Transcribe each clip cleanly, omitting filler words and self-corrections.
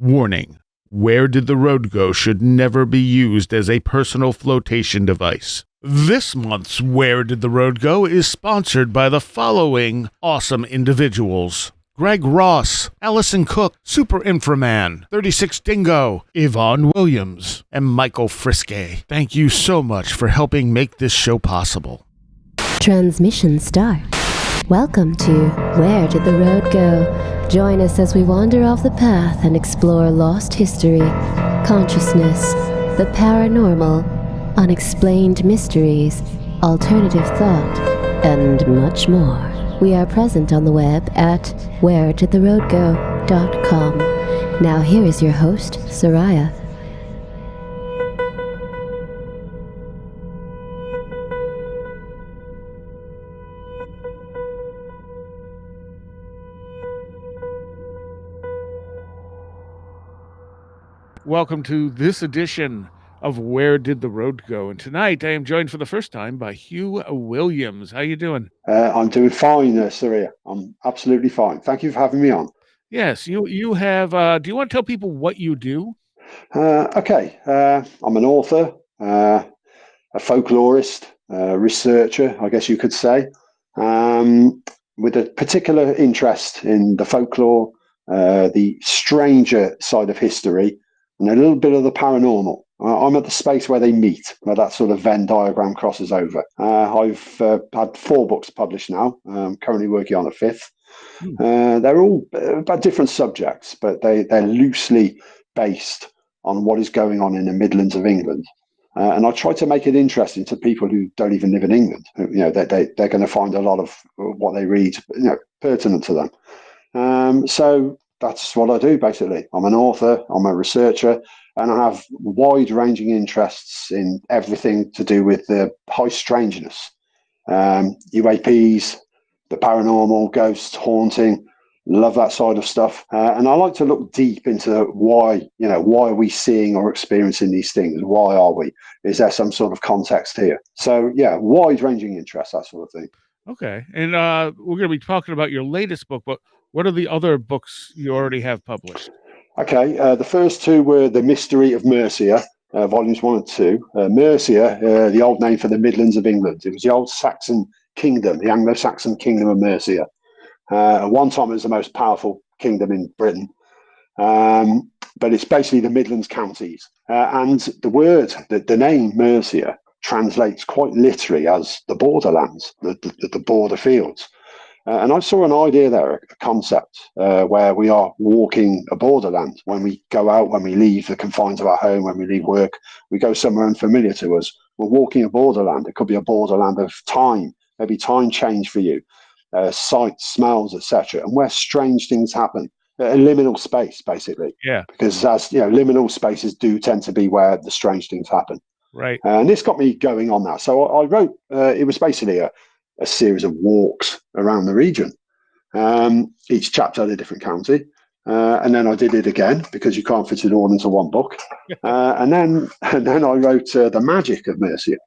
Warning: Where Did the Road Go should never be used as a personal flotation device. This month's Where Did the Road Go is sponsored by the following awesome individuals: Greg Ross, Allison Cook, Super Inframan, 36 Dingo, Yvonne Williams, and Michael Friske. Thank you so much for helping make this show possible. Transmission start. Welcome to Where Did the Road Go? Join us as we wander off the path and explore lost history, consciousness, the paranormal, unexplained mysteries, alternative thought, and much more. We are present on the web at wheredidtheroadgo.com. Now here is your host, Soraya. Welcome to this edition of Where Did the Road Go? And tonight I am joined for the first time by Hugh Williams. How you doing? I'm doing fine, Saria. I'm absolutely fine. Thank you for having me on. Yes, you have. Do you want to tell people what you do? Okay. I'm an author, a folklorist, researcher, I guess you could say, with a particular interest in the folklore, the stranger side of history, and a little bit of the paranormal. I'm at the space where they meet, where that sort of Venn diagram crosses over. I've had 4 books published now. I'm currently working on a 5th. They're all about different subjects, but they're loosely based on what is going on in the Midlands of England. And I try to make it interesting to people who don't even live in England. You know, they're going to find a lot of what they read, pertinent to them. So that's what I do, basically. I'm an author, I'm a researcher, and I have wide-ranging interests in everything to do with the high strangeness. UAPs, the paranormal, ghosts, haunting, love that side of stuff. And I like to look deep into why are we seeing or experiencing these things? Why are we? Is there some sort of context here? So, yeah, wide-ranging interests, that sort of thing. Okay. And we're going to be talking about your latest book, but what are the other books you already have published? Okay. The first 2 were The Mystery of Mercia, volumes 1 and 2. Mercia, the old name for the Midlands of England. It was the old Saxon kingdom, the Anglo-Saxon kingdom of Mercia. At one time, it was the most powerful kingdom in Britain. But it's basically the Midlands counties. And the name Mercia translates quite literally as the borderlands, the border fields. And I saw an idea there, a concept, where we are walking a borderland. When we go out, when we leave the confines of our home, when we leave work, we go somewhere unfamiliar to us. We're walking a borderland. It could be a borderland of time, maybe time change for you, sights, smells, etc., and where strange things happen. A liminal space, basically. Yeah. Because as you know, liminal spaces do tend to be where the strange things happen. Right. And this got me going on that. So I wrote. It was basically a series of walks around the region. Each chapter had a different county. And then I did it again because you can't fit it all into one book. And then I wrote The Magic of Mercia,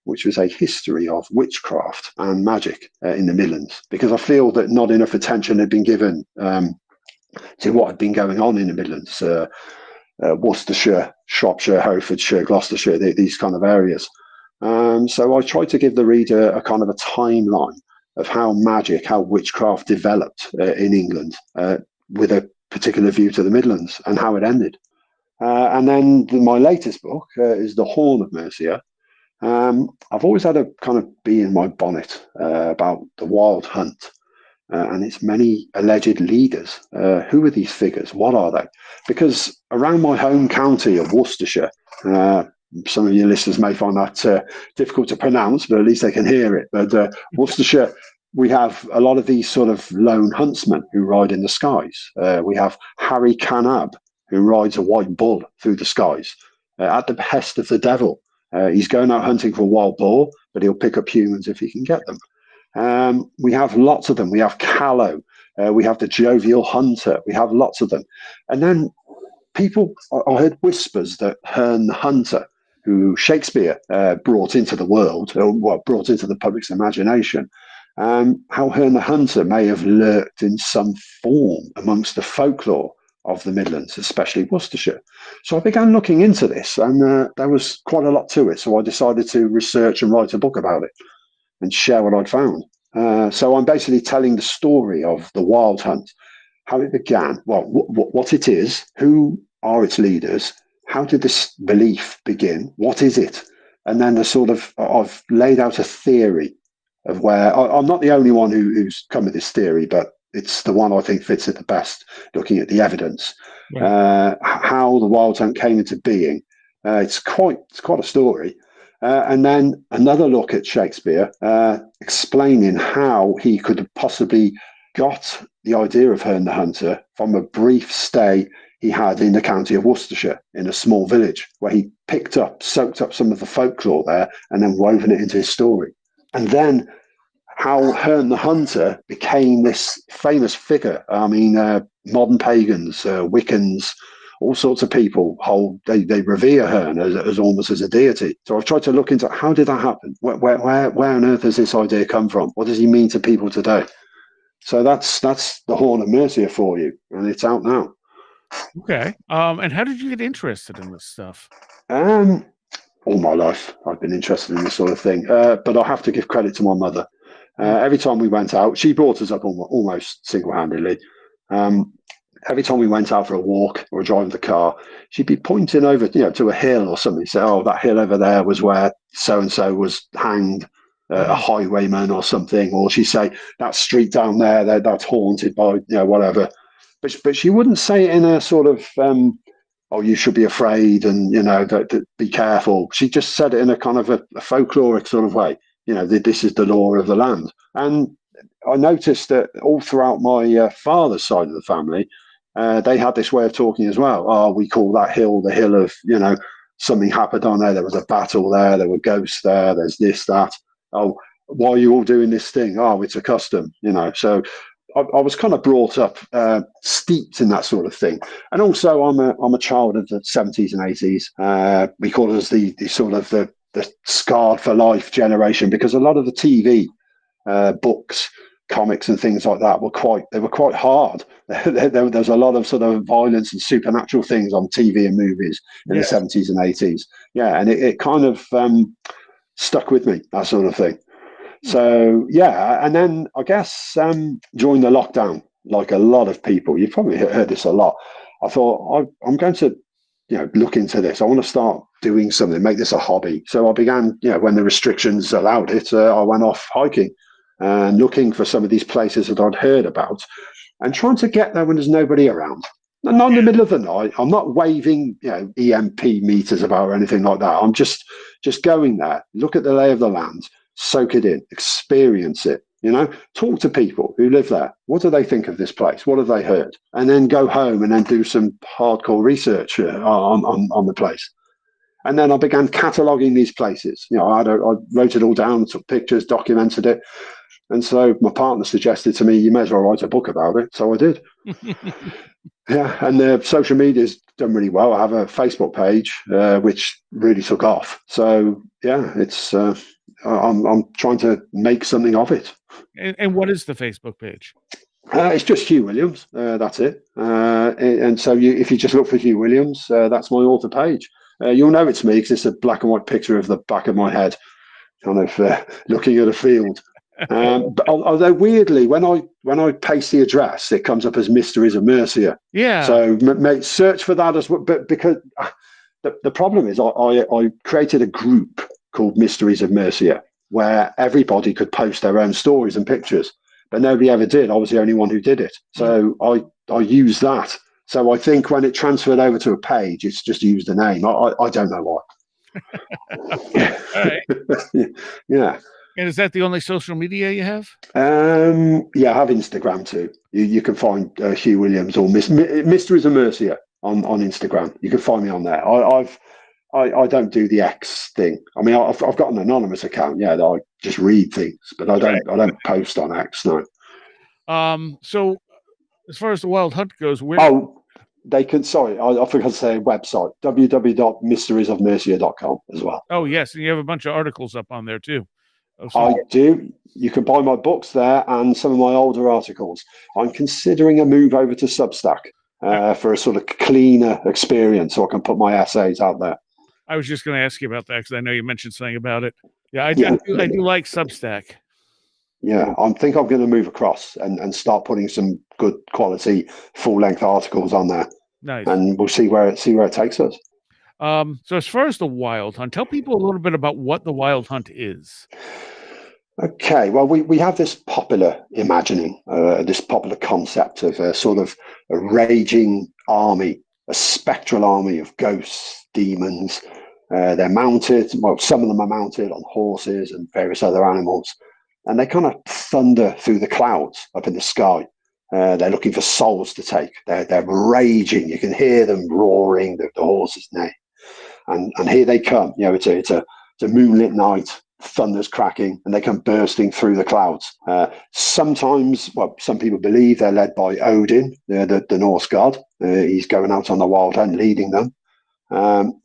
which was a history of witchcraft and magic in the Midlands, because I feel that not enough attention had been given to what had been going on in the Midlands, Worcestershire, Shropshire, Herefordshire, Gloucestershire, these kind of areas. So I tried to give the reader a kind of a timeline of how witchcraft developed in England with a particular view to the Midlands and how it ended. And then my latest book is The Horn of Mercia. I've always had a kind of bee in my bonnet about the wild hunt and its many alleged leaders. Who are these figures? What are they? Because around my home county of Worcestershire, some of your listeners may find that difficult to pronounce, but at least they can hear it. But Worcestershire, we have a lot of these sort of lone huntsmen who ride in the skies. We have Harry Canab, who rides a white bull through the skies at the behest of the devil. He's going out hunting for wild boar, but he'll pick up humans if he can get them. We have lots of them. We have Callow. We have the jovial hunter. We have lots of them. And then I heard whispers that Herne the Hunter, who Shakespeare brought into the world, or brought into the public's imagination, how Herne the Hunter may have lurked in some form amongst the folklore of the Midlands, especially Worcestershire. So I began looking into this, and there was quite a lot to it. So I decided to research and write a book about it and share what I'd found. So I'm basically telling the story of the Wild Hunt, how it began, well, what it is, who are its leaders, how did this belief begin, what is it? And then I've laid out a theory of where I'm not the only one who's come with this theory, but it's the one I think fits it the best, looking at the evidence, how the Wild Hunt came into being. It's quite a story. And then another look at Shakespeare, explaining how he could have possibly got the idea of Herne the Hunter from a brief stay he had in the county of Worcestershire in a small village where he soaked up some of the folklore there and then woven it into his story. And then how Herne the Hunter became this famous figure. I mean, modern pagans, Wiccans, all sorts of people they revere Herne as almost as a deity. So I've tried to look into how did that happen? Where on earth has this idea come from? What does he mean to people today? So that's the Horn of Mercia for you, and it's out now. Okay. And how did you get interested in this stuff? All my life, I've been interested in this sort of thing. But I have to give credit to my mother. Every time we went out, she brought us up almost single-handedly. Every time we went out for a walk or driving the car, she'd be pointing over, to a hill or something. Say, "Oh, that hill over there was where so and so was hanged, a highwayman or something." Or she'd say, "That street down there, that's haunted by whatever." But she wouldn't say it in a sort of "Oh, you should be afraid," and that be careful. She just said it in a kind of a folkloric sort of way. This is the law of the land. And I noticed that all throughout my father's side of the family, they had this way of talking as well. "Oh, we call that hill the hill of, something happened on there. There was a battle there. There were ghosts there. There's this, that. Oh, why are you all doing this thing? Oh, it's a custom, So I was kind of brought up steeped in that sort of thing. And also I'm a child of the 70s and 80s. We call us the sort of the scarred for life generation, because a lot of the TV, books, comics and things like that were quite hard. There was a lot of sort of violence and supernatural things on TV and movies in the 70s and 80s. Yeah, and it kind of stuck with me, that sort of thing. So, yeah, and then I guess during the lockdown, like a lot of people, you've probably heard this a lot, I thought, I'm going to look into this. I want to start doing something, make this a hobby. So I began, when the restrictions allowed it, I went off hiking and looking for some of these places that I'd heard about and trying to get there when there's nobody around. And not in the middle of the night. I'm not waving, EMP meters about or anything like that. I'm just going there, look at the lay of the land, soak it in, experience it, talk to people who live there. What do they think of this place? What have they heard? And then go home and then do some hardcore research on the place. And then I began cataloguing these places. I wrote it all down, took pictures, documented it. And so my partner suggested to me, you may as well write a book about it. So I did. Yeah, and the social media's done really well. I have a Facebook page, which really took off. So yeah, it's I'm trying to make something of it. And what is the Facebook page? It's just Hugh Williams. That's it. And so if you just look for Hugh Williams, that's my author page. You'll know it's me because it's a black and white picture of the back of my head, kind of looking at a field. But although weirdly, when I paste the address, it comes up as Mysteries of Mercia. Yeah. So search for that as well. But because the problem is, I created a group called Mysteries of Mercia where everybody could post their own stories and pictures, but nobody ever did. I was the only one who did it. So I used that. So I think when it transferred over to a page, it's just used a name. I don't know why. Okay. All right. Yeah. And is that the only social media you have? Yeah, I have Instagram too. You can find Hugh Williams or Mysteries of Mercia on Instagram. You can find me on there. I don't do the X thing. I mean, I've got an anonymous account, that I just read things, but I don't post on X. No. So as far as the Wild Hunt goes, they can. Sorry, I forgot to say website www.mysteriesofmercia.com as well. Oh yes, and you have a bunch of articles up on there too. I do. You can buy my books there and some of my older articles. I'm considering a move over to Substack. for a sort of cleaner experience, so I can put my essays out there. I was just going to ask you about that because I know you mentioned something about it. Yeah, I Yeah. do like Substack. Yeah, I think I'm going to move across and start putting some good quality full length articles on there, Nice. and we'll see where it takes us. So as far as the Wild Hunt, tell people a little bit about what the Wild Hunt is. Okay, well, we have this popular imagining, this popular concept of a sort of a raging army, a spectral army of ghosts, demons. They're mounted, well, some of them are mounted on horses and various other animals, and they kind of thunder through the clouds up in the sky. They're looking for souls to take. They're raging. You can hear them roaring, the horses neigh. And here they come. You know, it's a moonlit night, thunder's cracking, and they come bursting through the clouds. Sometimes, well, some people believe they're led by Odin, the Norse god. He's going out on the wild hunt, leading them.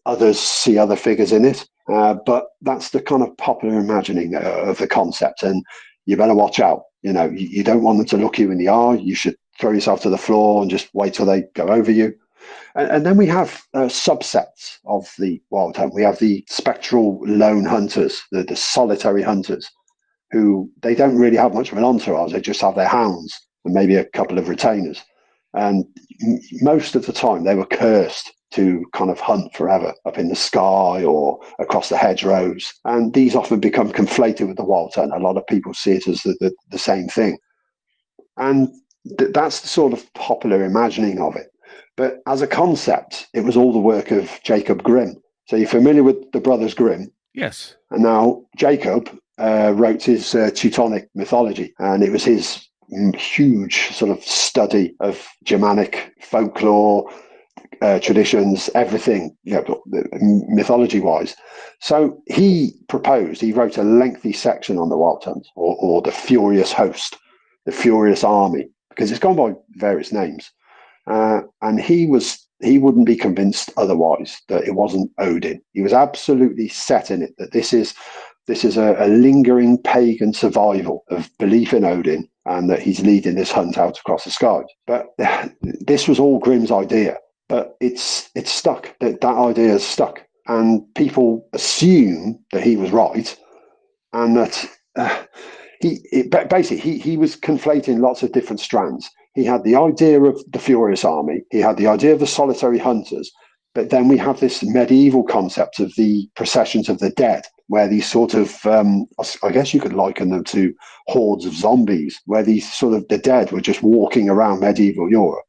Others see other figures in it, but that's the kind of popular imagining of the concept. And you better watch out. You know, you don't want them to look you in the eye. You should throw yourself to the floor and just wait till they go over you. And then we have subsets of the wild hunt. We have the spectral lone hunters, the solitary hunters, who they don't really have much of an entourage. They just have their hounds and maybe a couple of retainers. And most of the time, they were cursed to kind of hunt forever up in the sky or across the hedgerows. And these often become conflated with the wild hunt. A lot of people see it as the same thing. And that's the sort of popular imagining of it. But as a concept, it was all the work of Jacob Grimm. So you're familiar with the Brothers Grimm? Yes. And now Jacob wrote his Teutonic mythology, and it was his huge sort of study of Germanic folklore, traditions, everything, you know, mythology-wise. So he wrote a lengthy section on the Wild Hunt, or the Furious Host, the Furious Army, because it's gone by various names. And he wouldn't be convinced otherwise that it wasn't Odin. He was absolutely set in it that this is a lingering pagan survival of belief in Odin, and that he's leading this hunt out across the skies. But this was all Grimm's idea, but it's stuck. That idea is stuck, and people assume that he was right, and that he was conflating lots of different strands. He had the idea of the Furious Army. He had the idea of the solitary hunters. But then we have this medieval concept of the processions of the dead, where these sort of, I guess you could liken them to hordes of zombies, where these sort of the dead were just walking around medieval Europe,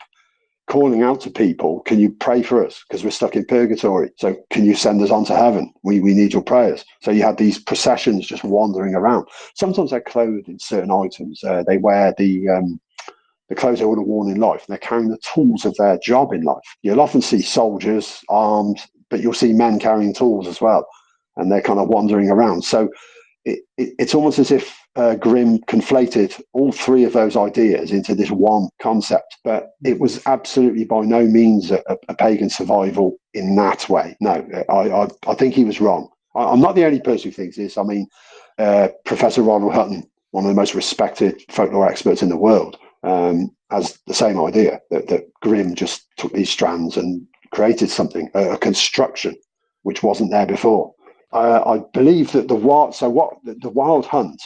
calling out to people, can you pray for us? Because we're stuck in purgatory. So can you send us on to heaven? We need your prayers. So you had these processions just wandering around. Sometimes they're clothed in certain items. They wear the clothes they would have worn in life. And they're carrying the tools of their job in life. You'll often see soldiers armed, but you'll see men carrying tools as well. And they're kind of wandering around. So it's almost as if Grimm conflated all three of those ideas into this one concept. But it was absolutely by no means a pagan survival in that way. No, I think he was wrong. I'm not the only person who thinks this. I mean, Professor Ronald Hutton, one of the most respected folklore experts in the world, has the same idea that Grimm just took these strands and created something, a construction, which wasn't there before. I believe that the wild hunt,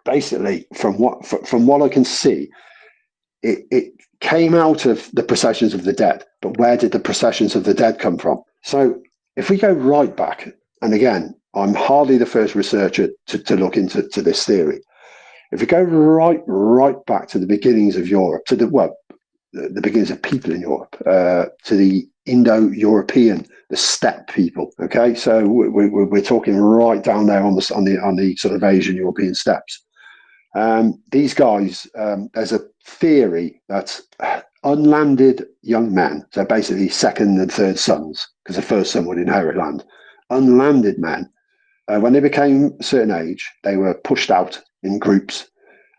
basically, from what I can see, it came out of the processions of the dead. But where did the processions of the dead come from? So if we go right back, and again, I'm hardly the first researcher to look into this theory. If we go right back to the beginnings of Europe, the beginnings of people in Europe, to the Indo-European, the steppe people. Okay, so we're talking right down there on the sort of Asian European steppes. These guys, there's a theory that unlanded young men, so basically second and third sons, because the first son would inherit land. Unlanded men, when they became a certain age, they were pushed out in groups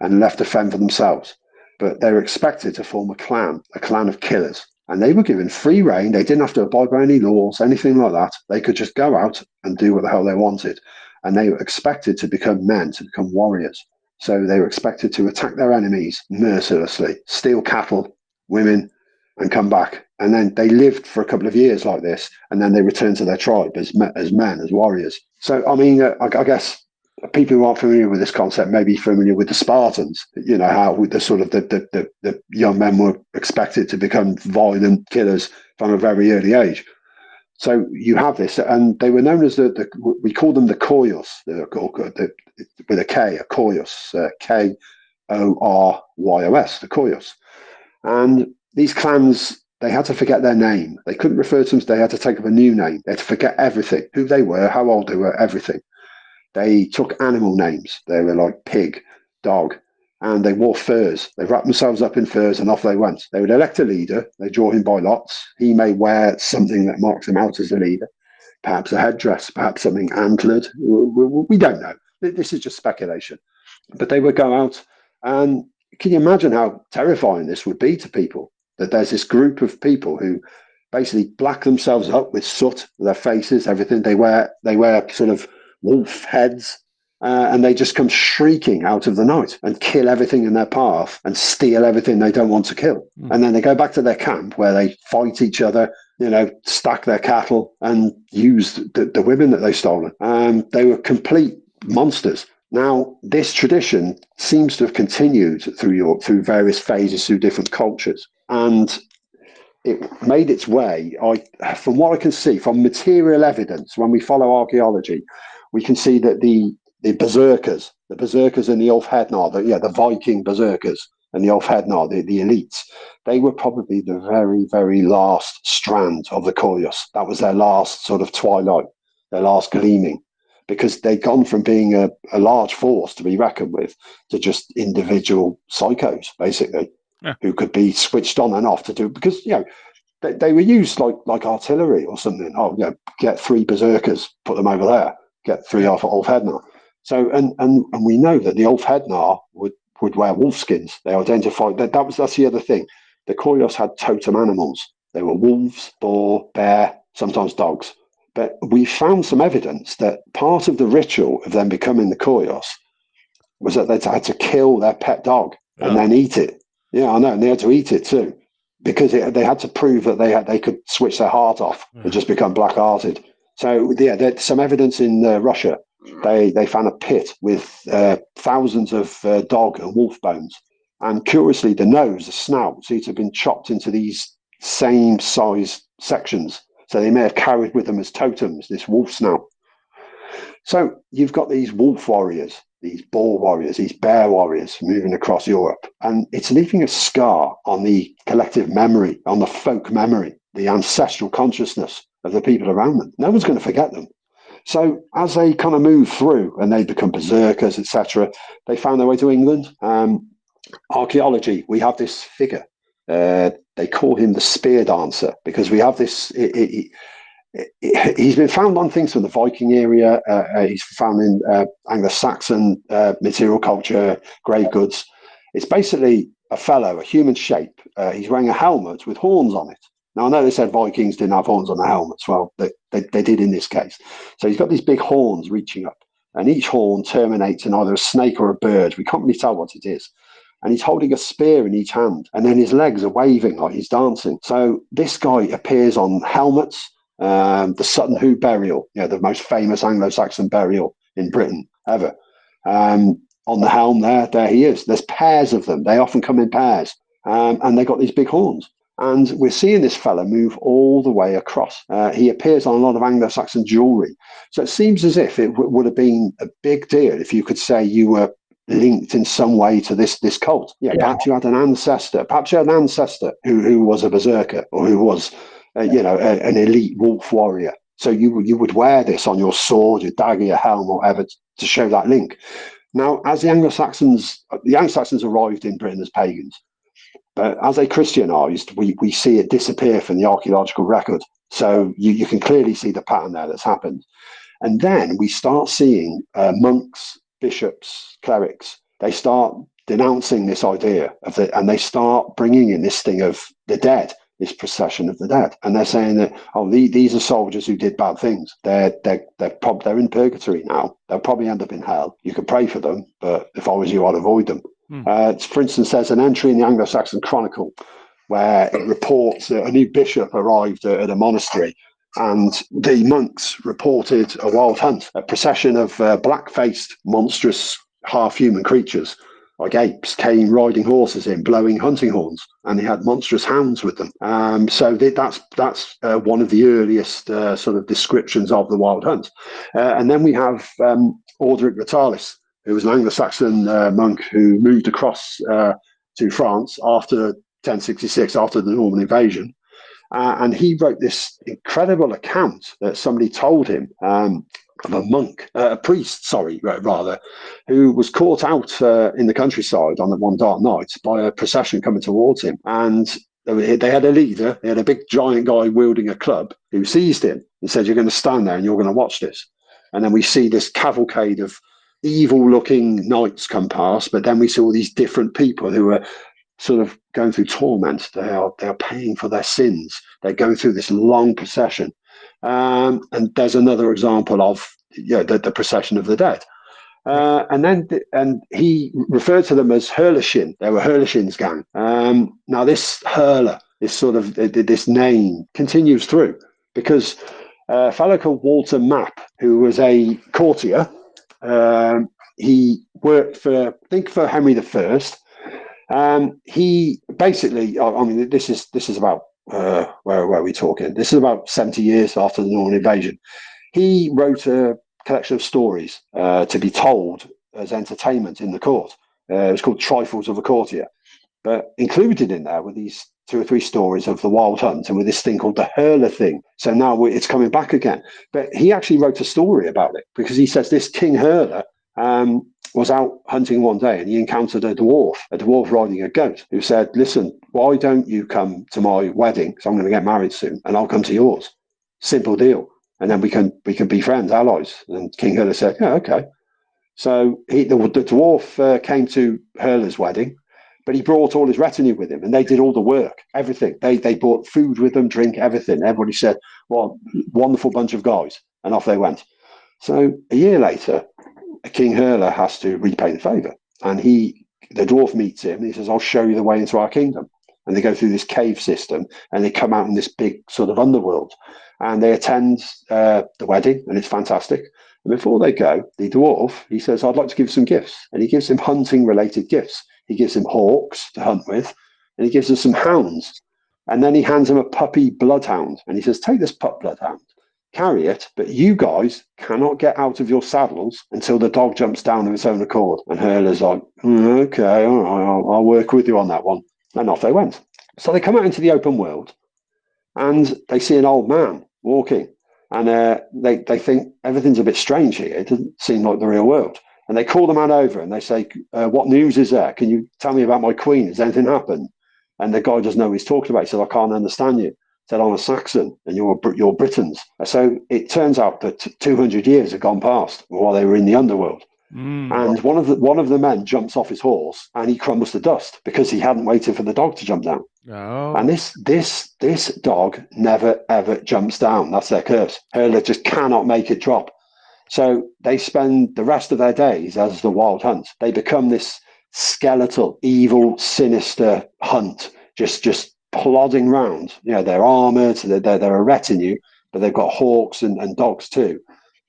and left to fend for themselves. But they were expected to form a clan of killers. And they were given free rein. They didn't have to abide by any laws, anything like that. They could just go out and do what the hell they wanted. And they were expected to become men, to become warriors. So they were expected to attack their enemies mercilessly, steal cattle, women, and come back. And then they lived for a couple of years like this, and then they returned to their tribe as men, as warriors. So, I mean, I guess people who aren't familiar with this concept may be familiar with the Spartans, how the sort of the young men were expected to become violent killers from a very early age. So you have this, and they were known as we call them the Koyos, with a K, a Koyos, Koryos, the Koyos. And these clans, they had to forget their name. They couldn't refer to them, they had to take up a new name. They had to forget everything, who they were, how old they were, everything. They took animal names. They were like pig, dog, and they wore furs. They wrapped themselves up in furs and off they went. They would elect a leader. They draw him by lots. He may wear something that marks him out as a leader, perhaps a headdress, perhaps something antlered. We don't know. This is just speculation. But they would go out, and can you imagine how terrifying this would be to people? That there's this group of people who basically black themselves up with soot, their faces, everything. They wear sort of wolf heads, and they just come shrieking out of the night and kill everything in their path and steal everything they don't want to kill. And then they go back to their camp where they fight each other, stack their cattle and use the women that they've stolen. They were complete monsters. Now, this tradition seems to have continued through various phases, through different cultures. And it made its way, from what I can see, from material evidence, when we follow archaeology, we can see that the berserkers in the Ulfhednar, the Viking berserkers and the Ulfhednar, the elites, they were probably the very, very last strand of the Koyos. That was their last sort of twilight, their last gleaming, because they'd gone from being a large force to be reckoned with to just individual psychos, basically, who could be switched on and off to do, because, they were used like artillery or something. Oh, get 3 berserkers, put them over there. Get 3 off at Ulfhednar. So, and we know that the Ulfhednar would wear wolf skins. They identified that's the other thing. The Koyos had totem animals. They were wolves, boar, bear, sometimes dogs. But we found some evidence that part of the ritual of them becoming the Koyos was that they had to kill their pet dog and then eat it. Yeah, I know, and they had to eat it too, because they had to prove that they could switch their heart off and just become black-hearted. So there's some evidence in Russia. They found a pit with thousands of dog and wolf bones, and curiously, the nose, the snout, seems to have been chopped into these same size sections. So they may have carried with them as totems this wolf snout. So you've got these wolf warriors, these boar warriors, these bear warriors moving across Europe, and it's leaving a scar on the collective memory, on the folk memory, the ancestral consciousness of the people around them. No one's going to forget them. So as they kind of move through and they become berserkers, etc., they found their way to England. Archaeology, we have this figure. They call him the spear dancer, because we have this. He's been found on things from the Viking area. He's found in Anglo-Saxon material culture, grave goods. It's basically a fellow, a human shape. He's wearing a helmet with horns on it. Now, I know they said Vikings didn't have horns on their helmets. Well, they did in this case. So he's got these big horns reaching up, and each horn terminates in either a snake or a bird. We can't really tell what it is. And he's holding a spear in each hand, and then his legs are waving like he's dancing. So this guy appears on helmets, the Sutton Hoo burial, the most famous Anglo-Saxon burial in Britain ever. On the helm there he is. There's pairs of them. They often come in pairs, and they got these big horns. And we're seeing this fella move all the way across. He appears on a lot of Anglo-Saxon jewelry. So it seems as if it would have been a big deal if you could say you were linked in some way to this cult. Perhaps you had an ancestor. Perhaps you had an ancestor who was a berserker, or who was, an elite wolf warrior. So you would wear this on your sword, your dagger, your helm, or whatever, to show that link. Now, as the Anglo-Saxons arrived in Britain as pagans, but as they Christianized, we see it disappear from the archaeological record. So you can clearly see the pattern there that's happened. And then we start seeing monks, bishops, clerics. They start denouncing this idea and they start bringing in this thing of the dead, this procession of the dead. And they're saying that, these are soldiers who did bad things. They're in purgatory now. They'll probably end up in hell. You could pray for them, but if I was you, I'd avoid them. For instance, there's an entry in the Anglo-Saxon Chronicle where it reports that a new bishop arrived at a monastery, and the monks reported a wild hunt, a procession of black-faced, monstrous, half-human creatures, like apes, came riding horses in, blowing hunting horns, and they had monstrous hounds with them. So that's one of the earliest sort of descriptions of the wild hunt. And then we have Orderic Vitalis, who was an Anglo-Saxon monk who moved across to France after 1066, after the Norman invasion. And he wrote this incredible account that somebody told him of a monk, a priest, rather, who was caught out in the countryside on one dark night by a procession coming towards him. And they had a leader, they had a big giant guy wielding a club who seized him and said, "You're going to stand there and you're going to watch this." And then we see this cavalcade of evil-looking knights come past, but then we see all these different people who are sort of going through torment. They are paying for their sins. They're going through this long procession. And there's another example of the procession of the dead. And he referred to them as Hurlershin. They were Hurlershin's gang. Now this Hurler, this name continues through, because a fellow called Walter Mapp, who was a courtier, he worked for Henry I. He basically, I mean, this is about where are we talking? This is about 70 years after the Norman invasion. He wrote a collection of stories to be told as entertainment in the court. It was called Trifles of a Courtier. But included in there were these 2 or 3 stories of the wild hunt, and with this thing called the Hurler thing. So now it's coming back again. But he actually wrote a story about it, because he says this King Hurler was out hunting one day, and he encountered a dwarf riding a goat, who said, "Listen, why don't you come to my wedding? Because I'm going to get married soon, and I'll come to yours. Simple deal. And then we can be friends, allies." And King Hurler said, "Yeah, okay." So the dwarf came to Hurler's wedding, but he brought all his retinue with him, and they did all the work, everything. They brought food with them, drink, everything. Everybody said, "Well, wonderful bunch of guys," and off they went. So a year later, King Hurler has to repay the favour, and the dwarf meets him, and he says, "I'll show you the way into our kingdom." And they go through this cave system, and they come out in this big sort of underworld, and they attend the wedding, and it's fantastic. And before they go, the dwarf, he says, "I'd like to give some gifts," and he gives him hunting related gifts. He gives him hawks to hunt with, and he gives him some hounds, and then he hands him a puppy bloodhound, and he says, "Take this pup bloodhound, carry it, but you guys cannot get out of your saddles until the dog jumps down of its own accord." And Hurler's like, "Okay, all right, I'll work with you on that one." And off they went. So they come out into the open world, and they see an old man walking, and they think everything's a bit strange here. It doesn't seem like the real world. And they call the man over, and they say, "What news is there? Can you tell me about my queen? Has anything happened?" And the guy doesn't know what he's talking about. He said, "I can't understand you." Said, "I'm a Saxon, and you're Britons." So it turns out that 200 years had gone past while they were in the underworld. And one of the men jumps off his horse, and he crumbles to dust because he hadn't waited for the dog to jump down. Oh. And this dog never ever jumps down. That's their curse. Hurler just cannot make it drop. So they spend the rest of their days as the wild hunt. They become this skeletal, evil, sinister hunt, just plodding round. They're armored, they're a retinue, but they've got hawks and dogs too.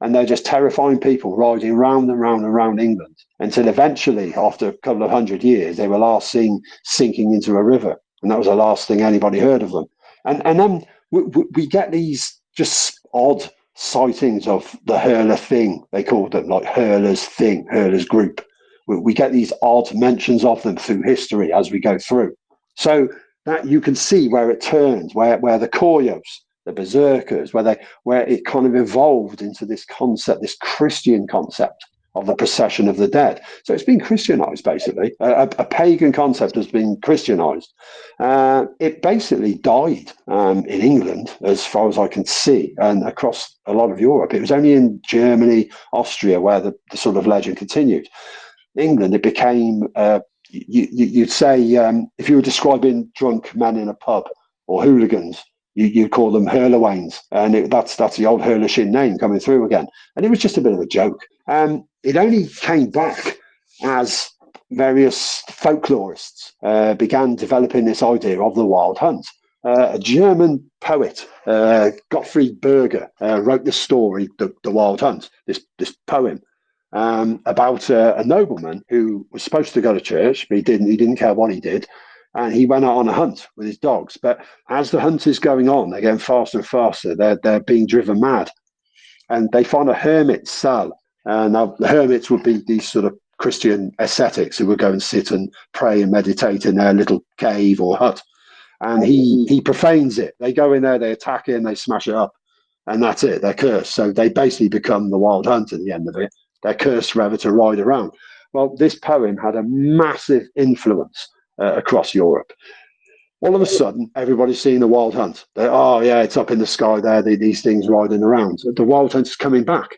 And they're just terrifying people, riding round and round and round England, until eventually, after a couple of 100 years, they were last seen sinking into a river. And that was the last thing anybody heard of them. And then we get these just odd sightings of the Hurler thing, they called them, like Hurler's thing, Hurler's group. We get these odd mentions of them through history as we go through. So that you can see where it turns, where the Koyos, the Berserkers, where it kind of evolved into this concept, this Christian concept of the procession of the dead. So it's been Christianized, basically. A pagan concept has been Christianized. It basically died in England, as far as I can see, and across a lot of Europe. It was only in Germany, Austria, where the sort of legend continued. England, it became, you'd say, if you were describing drunk men in a pub or hooligans, you'd call them Hurlerwains, and that's the old Hurlershin name coming through again. And it was just a bit of a joke. It only came back as various folklorists began developing this idea of the wild hunt. A German poet, Gottfried Berger, wrote the story, the Wild Hunt, this poem, about a nobleman who was supposed to go to church, but he didn't. He didn't care what he did, and he went out on a hunt with his dogs. But as the hunt is going on, they're getting faster and faster. They're being driven mad, and they find a hermit cell. Now the hermits would be these sort of Christian ascetics who would go and sit and pray and meditate in their little cave or hut. And he profanes it. They go in there, they attack it, and they smash it up, and that's it. They're cursed. So they basically become the wild hunt at the end of it. They're cursed forever to ride around. Well, this poem had a massive influence across Europe. All of a sudden, everybody's seeing the wild hunt. Oh, yeah, it's up in the sky there, these things riding around. The wild hunt is coming back.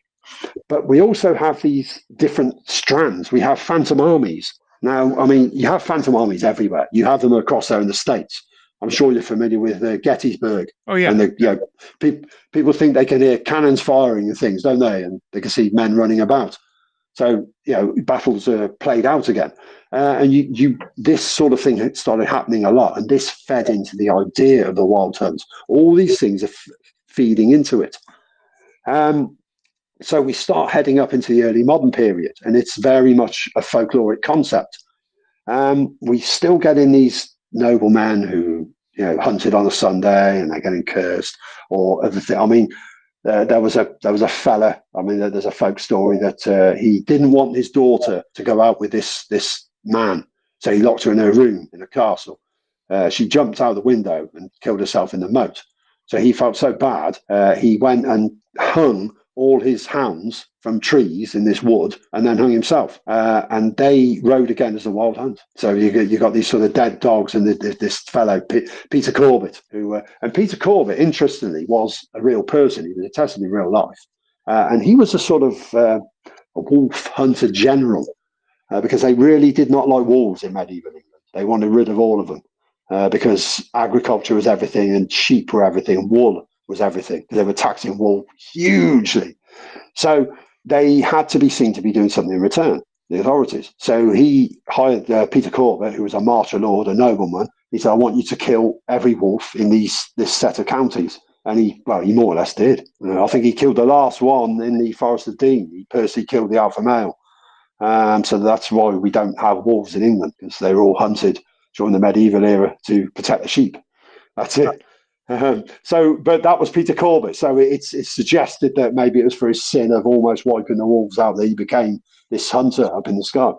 But we also have these different strands. We have phantom armies. Now, I mean, you have phantom armies everywhere. You have them across there in the States. I'm sure you're familiar with Gettysburg. Oh, yeah. And people think they can hear cannons firing and things, don't they? And they can see men running about. So, battles are played out again. And this sort of thing started happening a lot. And this fed into the idea of the wild hunt. All these things are feeding into it. So we start heading up into the early modern period, and it's very much a folkloric concept. We still get in these noblemen who hunted on a Sunday and they're getting cursed, or other things. I mean, there was a fella. I mean, there's a folk story that he didn't want his daughter to go out with this man, so he locked her in her room in a castle. She jumped out the window and killed herself in the moat. So he felt so bad, he went and hung all his hounds from trees in this wood, and then hung himself. And they rode again as the wild hunt. So you got these sort of dead dogs, and this fellow Peter Corbett, and Peter Corbett, interestingly, was a real person. He was attested in real life, and he was a sort of a wolf hunter general, because they really did not like wolves in medieval England. They wanted rid of all of them, because agriculture was everything, and sheep were everything, and wool was everything. They were taxing wool hugely. So they had to be seen to be doing something in return, the authorities. So he hired Peter Corbett, who was a martial lord, a nobleman. He said, I want you to kill every wolf in this set of counties. And he more or less did. I think he killed the last one in the Forest of Dean. He personally killed the alpha male. So that's why we don't have wolves in England, because they were all hunted during the medieval era to protect the sheep. That's it. But that was Peter Corbett. So it's suggested that maybe it was for his sin of almost wiping the wolves out that he became this hunter up in the sky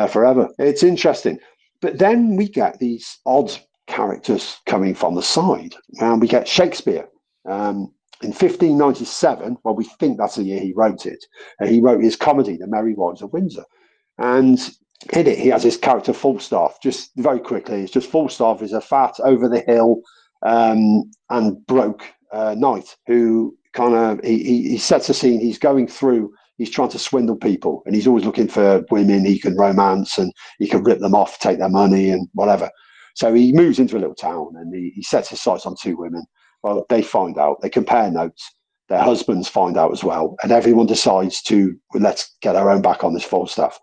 forever. It's interesting. But then we get these odd characters coming from the side. And we get Shakespeare. In 1597, well, we think that's the year he wrote it. He wrote his comedy, The Merry Wives of Windsor. And in it, he has his character Falstaff. Just very quickly, it's just Falstaff is a fat, over the hill, and broke knight who kind of he sets a scene. He's going through, he's trying to swindle people, and he's always looking for women he can romance, and he can rip them off, take their money and whatever. So he moves into a little town, and he sets his sights on two women. Well, they find out, they compare notes, their husbands find out as well, and everyone decides to, let's get our own back on this Falstaff.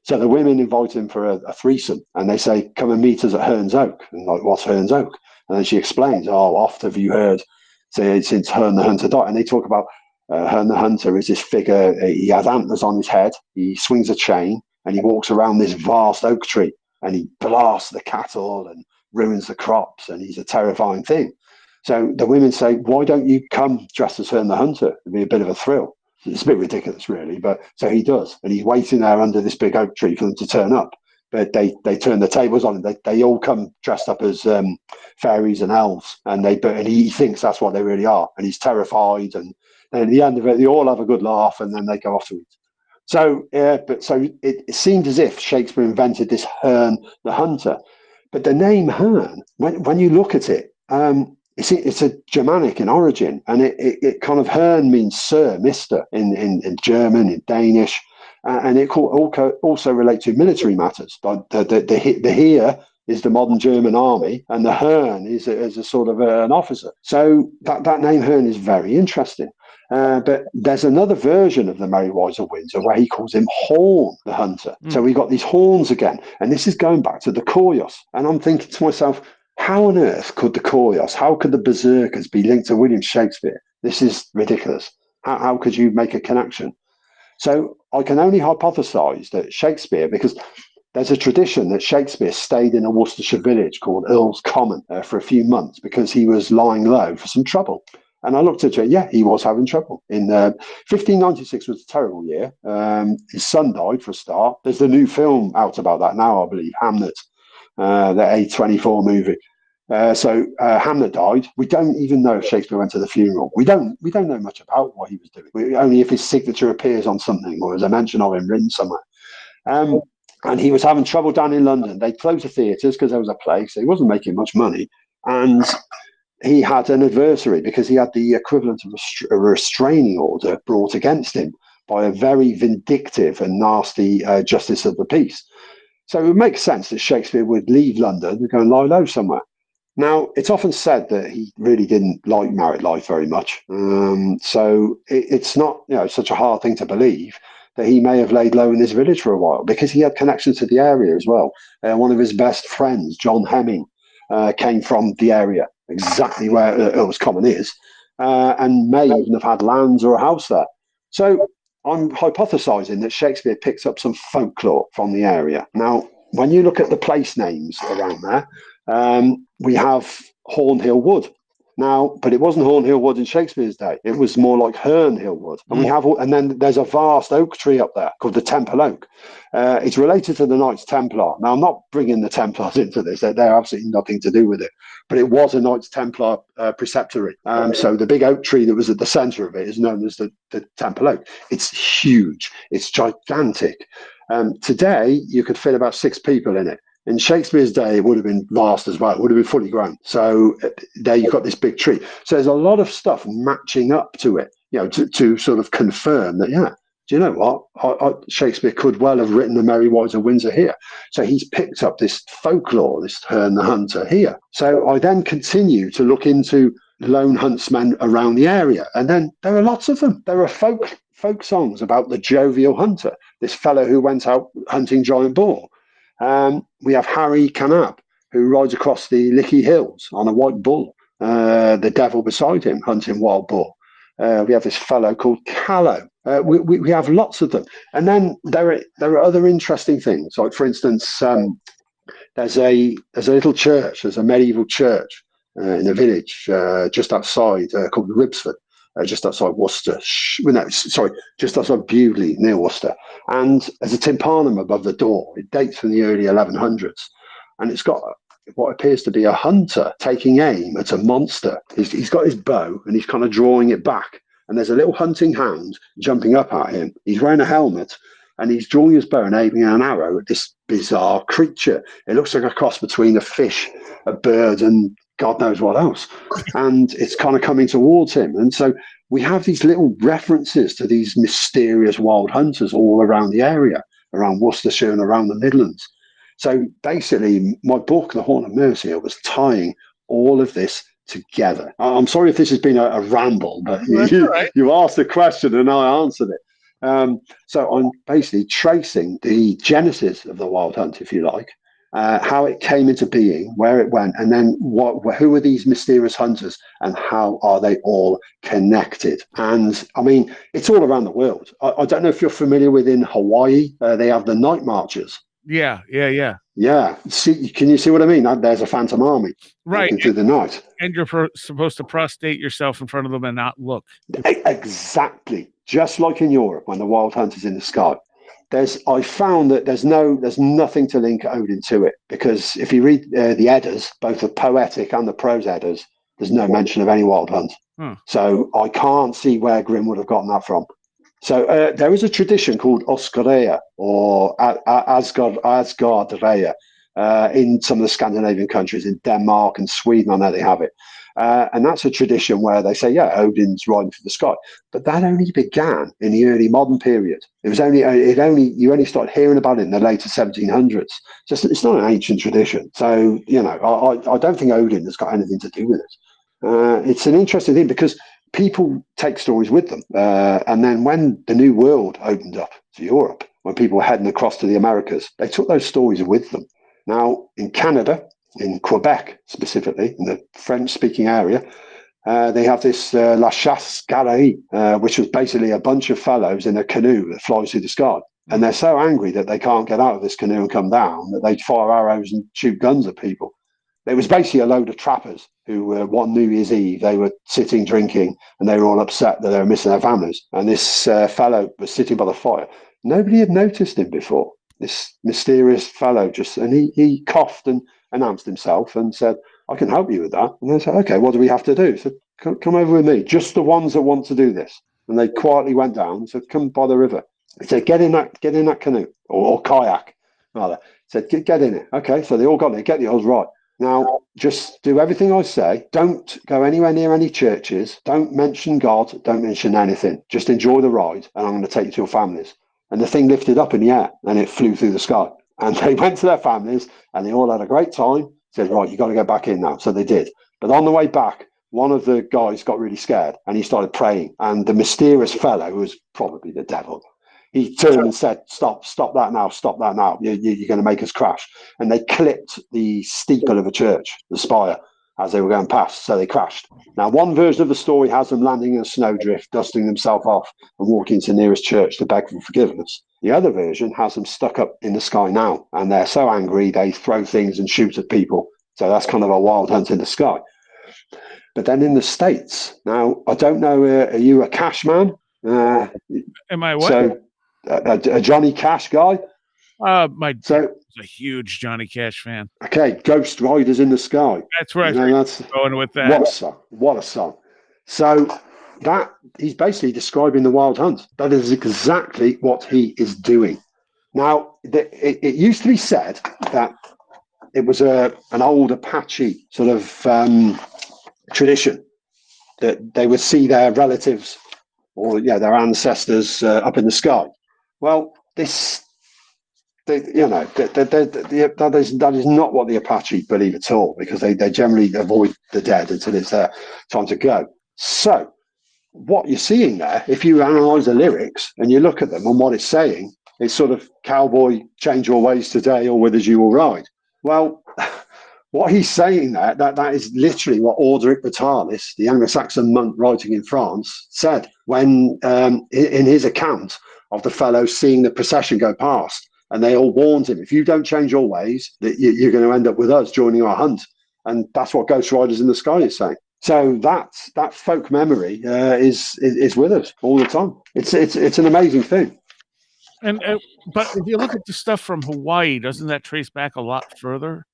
So the women invite him for a threesome, and they say, come and meet us at Hearn's Oak. And like, what's Hearn's Oak? And then she explains, oft have you heard, say, since Herne the Hunter died. And they talk about Herne the Hunter is this figure, he has antlers on his head, he swings a chain, and he walks around this vast oak tree, and he blasts the cattle and ruins the crops, and he's a terrifying thing. So the women say, why don't you come dressed as Herne the Hunter? It'd be a bit of a thrill. It's a bit ridiculous, really, but so he does. And he's waiting there under this big oak tree for them to turn up. But they turn the tables on him. They all come dressed up as fairies and elves, and he thinks that's what they really are, and he's terrified. And at the end of it, they all have a good laugh, and then they go off to eat. So it seemed as if Shakespeare invented this Herne the Hunter, but the name Herne, when you look at it, it's a Germanic in origin, and it kind of Herne means sir, Mister in German, in Danish. And it also relates to military matters. But the here is the modern German army, and the Herne is a sort of an officer. So that name Herne is very interesting. But there's another version of the Merry Wives of Windsor where he calls him Horn, the hunter. So we got these horns again. And this is going back to the Koyos. And I'm thinking to myself, how on earth could the Koyos, how could the Berserkers be linked to William Shakespeare? This is ridiculous. How could you make a connection? So I can only hypothesize that Shakespeare, because there's a tradition that Shakespeare stayed in a Worcestershire village called Earl's Common for a few months because he was lying low for some trouble. And I looked at it, yeah, he was having trouble. In 1596 was a terrible year. His son died for a start. There's the new film out about that now, I believe, Hamlet, the A24 movie. So Hamlet died. We don't even know if Shakespeare went to the funeral. We don't know much about what he was doing. Only if his signature appears on something or there's a mention of him written somewhere. And he was having trouble down in London. They closed the theatres because there was a plague, so he wasn't making much money. And he had an adversary because he had the equivalent of a restraining order brought against him by a very vindictive and nasty justice of the peace. So it would make sense that Shakespeare would leave London and go and lie low somewhere. Now, it's often said that he really didn't like married life very much. So it's not such a hard thing to believe that he may have laid low in this village for a while because he had connections to the area as well. One of his best friends, John Hemming, came from the area, exactly where Earl's Common is, and may even have had lands or a house there. So I'm hypothesizing that Shakespeare picks up some folklore from the area. Now, when you look at the place names around there, we have Hornhill Wood. Now, but it wasn't Hornhill Wood in Shakespeare's day. It was more like Hernhill Wood. And then there's a vast oak tree up there called the Temple Oak. It's related to the Knights Templar. Now, I'm not bringing the Templars into this. They're absolutely nothing to do with it. But it was a Knights Templar preceptory. So the big oak tree that was at the centre of it is known as the Temple Oak. It's huge. It's gigantic. Today, you could fit about 6 people in it. In Shakespeare's day, it would have been vast as well. It would have been fully grown. So there you've got this big tree. So there's a lot of stuff matching up to it, to sort of confirm that, do you know what? Shakespeare could well have written the Merry Wives of Windsor here. So he's picked up this folklore, this Herne the Hunter here. So I then continue to look into lone huntsmen around the area. And then there are lots of them. There are folk songs about the jovial hunter, this fellow who went out hunting giant boar. We have Harry Canab, who rides across the Lickey Hills on a white bull, the devil beside him hunting wild boar. We have this fellow called Callow. We have lots of them. And then there are other interesting things. Like, for instance, there's a little church, there's a medieval church in a village just outside called Ribsford. Just outside Worcester, just outside Bewdley near Worcester. And there's a tympanum above the door. It dates from the early 1100s. And it's got what appears to be a hunter taking aim at a monster. He's got his bow and he's kind of drawing it back. And there's a little hunting hound jumping up at him. He's wearing a helmet and he's drawing his bow and aiming an arrow at this bizarre creature. It looks like a cross between a fish, a bird, and God knows what else. And it's kind of coming towards him. And so we have these little references to these mysterious wild hunters all around the area, around Worcestershire and around the Midlands. So basically, my book, The Horn of Mercia, was tying all of this together. I'm sorry if this has been a ramble, but you asked the question and I answered it. So I'm basically tracing the genesis of the wild hunt, if you like, how it came into being, where it went, and then who are these mysterious hunters and how are they all connected? And I mean, it's all around the world. I don't know if you're familiar with in Hawaii, they have the night marches. Yeah. See, can you see what I mean? There's a phantom army walking through the night. And you're supposed to prostrate yourself in front of them and not look. Exactly. Just like in Europe when the wild hunt is in the sky. I found that there's nothing to link Odin to it, because if you read the Eddas, both the poetic and the prose Eddas, there's no mention of any wild hunt. So I can't see where Grimm would have gotten that from. So there is a tradition called Oscarea or Asgardrea in some of the Scandinavian countries, in Denmark and Sweden. I know they have it. And that's a tradition where they say, yeah, Odin's riding through the sky. But that only began in the early modern period. You only started hearing about it in the later 1700s. So it's not an ancient tradition. So, I don't think Odin has got anything to do with it. It's an interesting thing because people take stories with them. And then when the New World opened up to Europe, when people were heading across to the Americas, they took those stories with them. Now, in Canada, in Quebec specifically, in the French-speaking area, they have this La Chasse Galerie, which was basically a bunch of fellows in a canoe that flies through the sky. And they're so angry that they can't get out of this canoe and come down that they fire arrows and shoot guns at people. It was basically a load of trappers who, one New Year's Eve, they were sitting drinking and they were all upset that they were missing their families. And this fellow was sitting by the fire. Nobody had noticed him before. This mysterious fellow and he coughed and announced himself and said, I can help you with that. And they said, okay, what do we have to do? So come over with me, just the ones that want to do this. And they quietly went down and said, come by the river. He said, get in that canoe or kayak, rather. He said, get in it. Okay, so they all got in it, get the oars right. Now, just do everything I say. Don't go anywhere near any churches. Don't mention God. Don't mention anything. Just enjoy the ride, and I'm going to take you to your families. And the thing lifted up in the air, and it flew through the sky. And they went to their families, and they all had a great time. Said, right, you got to go back in now. So they did. But on the way back, one of the guys got really scared, and he started praying. And the mysterious fellow, who was probably the devil, he turned and said, stop that now, you're going to make us crash. And they clipped the steeple of a church, the spire, as they were going past, so they crashed. Now, one version of the story has them landing in a snowdrift, dusting themselves off and walking to the nearest church to beg for forgiveness. The other version has them stuck up in the sky now, and they're so angry they throw things and shoot at people. So that's kind of a wild hunt in the sky. But then in the States, now, I don't know, are you a Cash man? Am I what? So, a Johnny Cash guy? My dad was a huge Johnny Cash fan. Okay, Ghost Riders in the Sky. That's right. That's going with that. What a song. So that he's basically describing the wild hunt. That is exactly what he is doing. Now, it used to be said that it was an old Apache sort of tradition that they would see their relatives or their ancestors up in the sky. Well, that is not what the Apache believe at all, because they generally avoid the dead until it's their time to go. So what you're seeing there, if you analyze the lyrics and you look at them and what it's saying, it's sort of cowboy, change your ways today or with us you will ride. Well, what he's saying there, that is literally what Orderic Vitalis, the Anglo-Saxon monk writing in France, said when in his account of the fellows seeing the procession go past. And they all warned him, if you don't change your ways, that you're going to end up with us joining our hunt. And that's what Ghost Riders in the Sky is saying. So that folk memory is with us all the time. It's an amazing thing. And but if you look at the stuff from Hawaii, doesn't that trace back a lot further?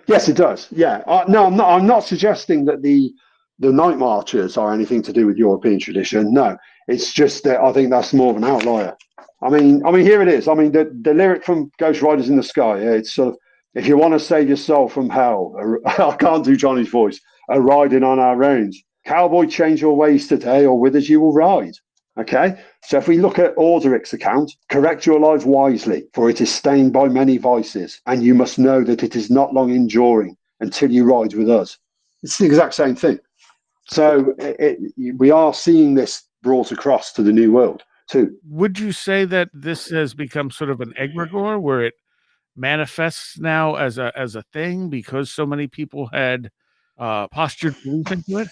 Yes, it does. Yeah. No, I'm not suggesting that the night marchers are anything to do with European tradition. No, it's just that I think that's more of an outlier. I mean, here it is. I mean, the lyric from Ghost Riders in the Sky, it's sort of, if you want to save your soul from hell, I can't do Johnny's voice, a riding on our range. Cowboy, change your ways today, or with us you will ride. Okay? So if we look at Orderic's account, correct your life wisely, for it is stained by many vices, and you must know that it is not long enduring until you ride with us. It's the exact same thing. So we are seeing this brought across to the New World too. Would you say that this has become sort of an egregore where it manifests now as a thing because so many people had postured belief into it?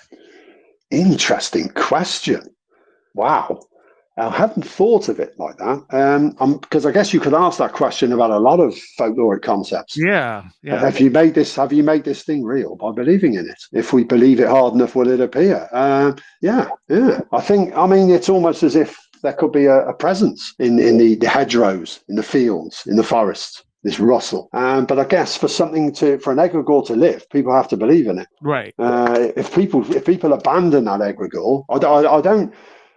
Interesting question. Wow. I hadn't thought of it like that. Because I guess you could ask that question about a lot of folkloric concepts. Yeah. Have you made this thing real by believing in it? If we believe it hard enough, will it appear? Yeah. I mean, it's almost as if there could be a presence in the hedgerows, in the fields, in the forests, this rustle. But I guess for an egregore to live, people have to believe in it. Right. If people abandon that egregore,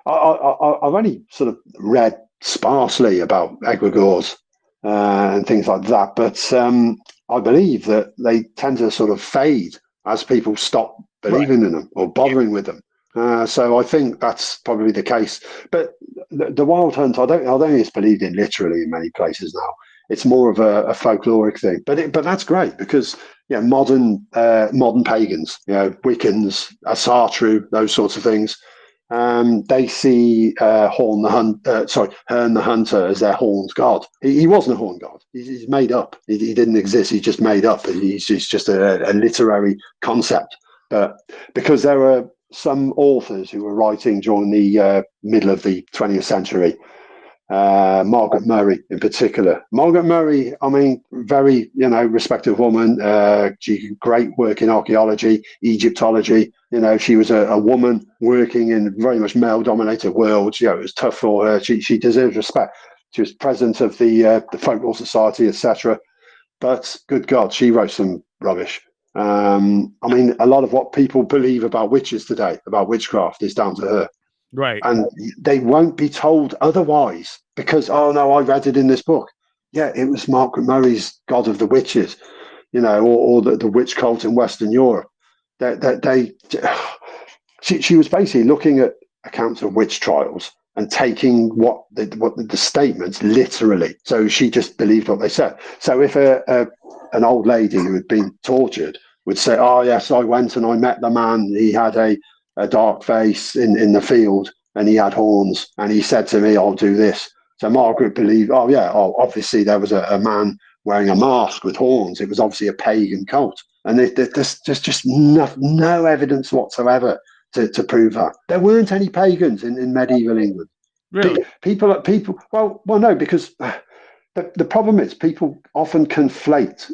I've only sort of read sparsely about egregores and things like that, but I believe that they tend to sort of fade as people stop believing in them or bothering with them. So I think that's probably the case. But the Wild Hunt, I don't think it's believed in literally in many places now. It's more of a folkloric thing. But that's great because modern pagans, Wiccans, Asatru, those sorts of things. They see Herne the Hunter as their horned god. He wasn't a horned god. He's made up. He didn't exist. He's just made up. He's just a literary concept. But because there were some authors who were writing during the middle of the 20th century, Margaret Murray in particular. Margaret Murray, I mean, very, respected woman. She did great work in archaeology, Egyptology. She was a woman working in very much male-dominated worlds. It was tough for her. She deserves respect. She was president of the Folklore Society, etc. But good God, she wrote some rubbish. I mean, a lot of what people believe about witches today, about witchcraft, is down to her. Right. And they won't be told otherwise because, oh no, I read it in this book. Yeah, it was Margaret Murray's God of the Witches, or the witch cult in Western Europe. She was basically looking at accounts of witch trials and taking what the statements literally. So she just believed what they said. So if an old lady who had been tortured would say, oh yes, I went and I met the man, he had a dark face in the field and he had horns and he said to me, I'll do this. So Margaret believed, obviously there was a man wearing a mask with horns. It was obviously a pagan cult. And there's just no evidence whatsoever to prove that. There weren't any pagans in medieval England. Really? People, well, no, because the problem is people often conflate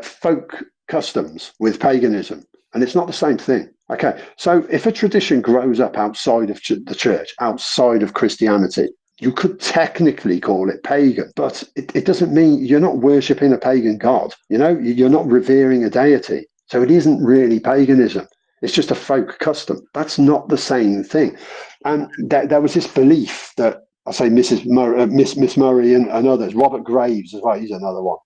folk customs with paganism, and it's not the same thing. Okay, so if a tradition grows up outside of the church, outside of Christianity, you could technically call it pagan, but it doesn't mean you're not worshipping a pagan god. You're not revering a deity. So it isn't really paganism. It's just a folk custom. That's not the same thing. And there was this belief that, I say Miss Murray and others, Robert Graves as well, he's another one.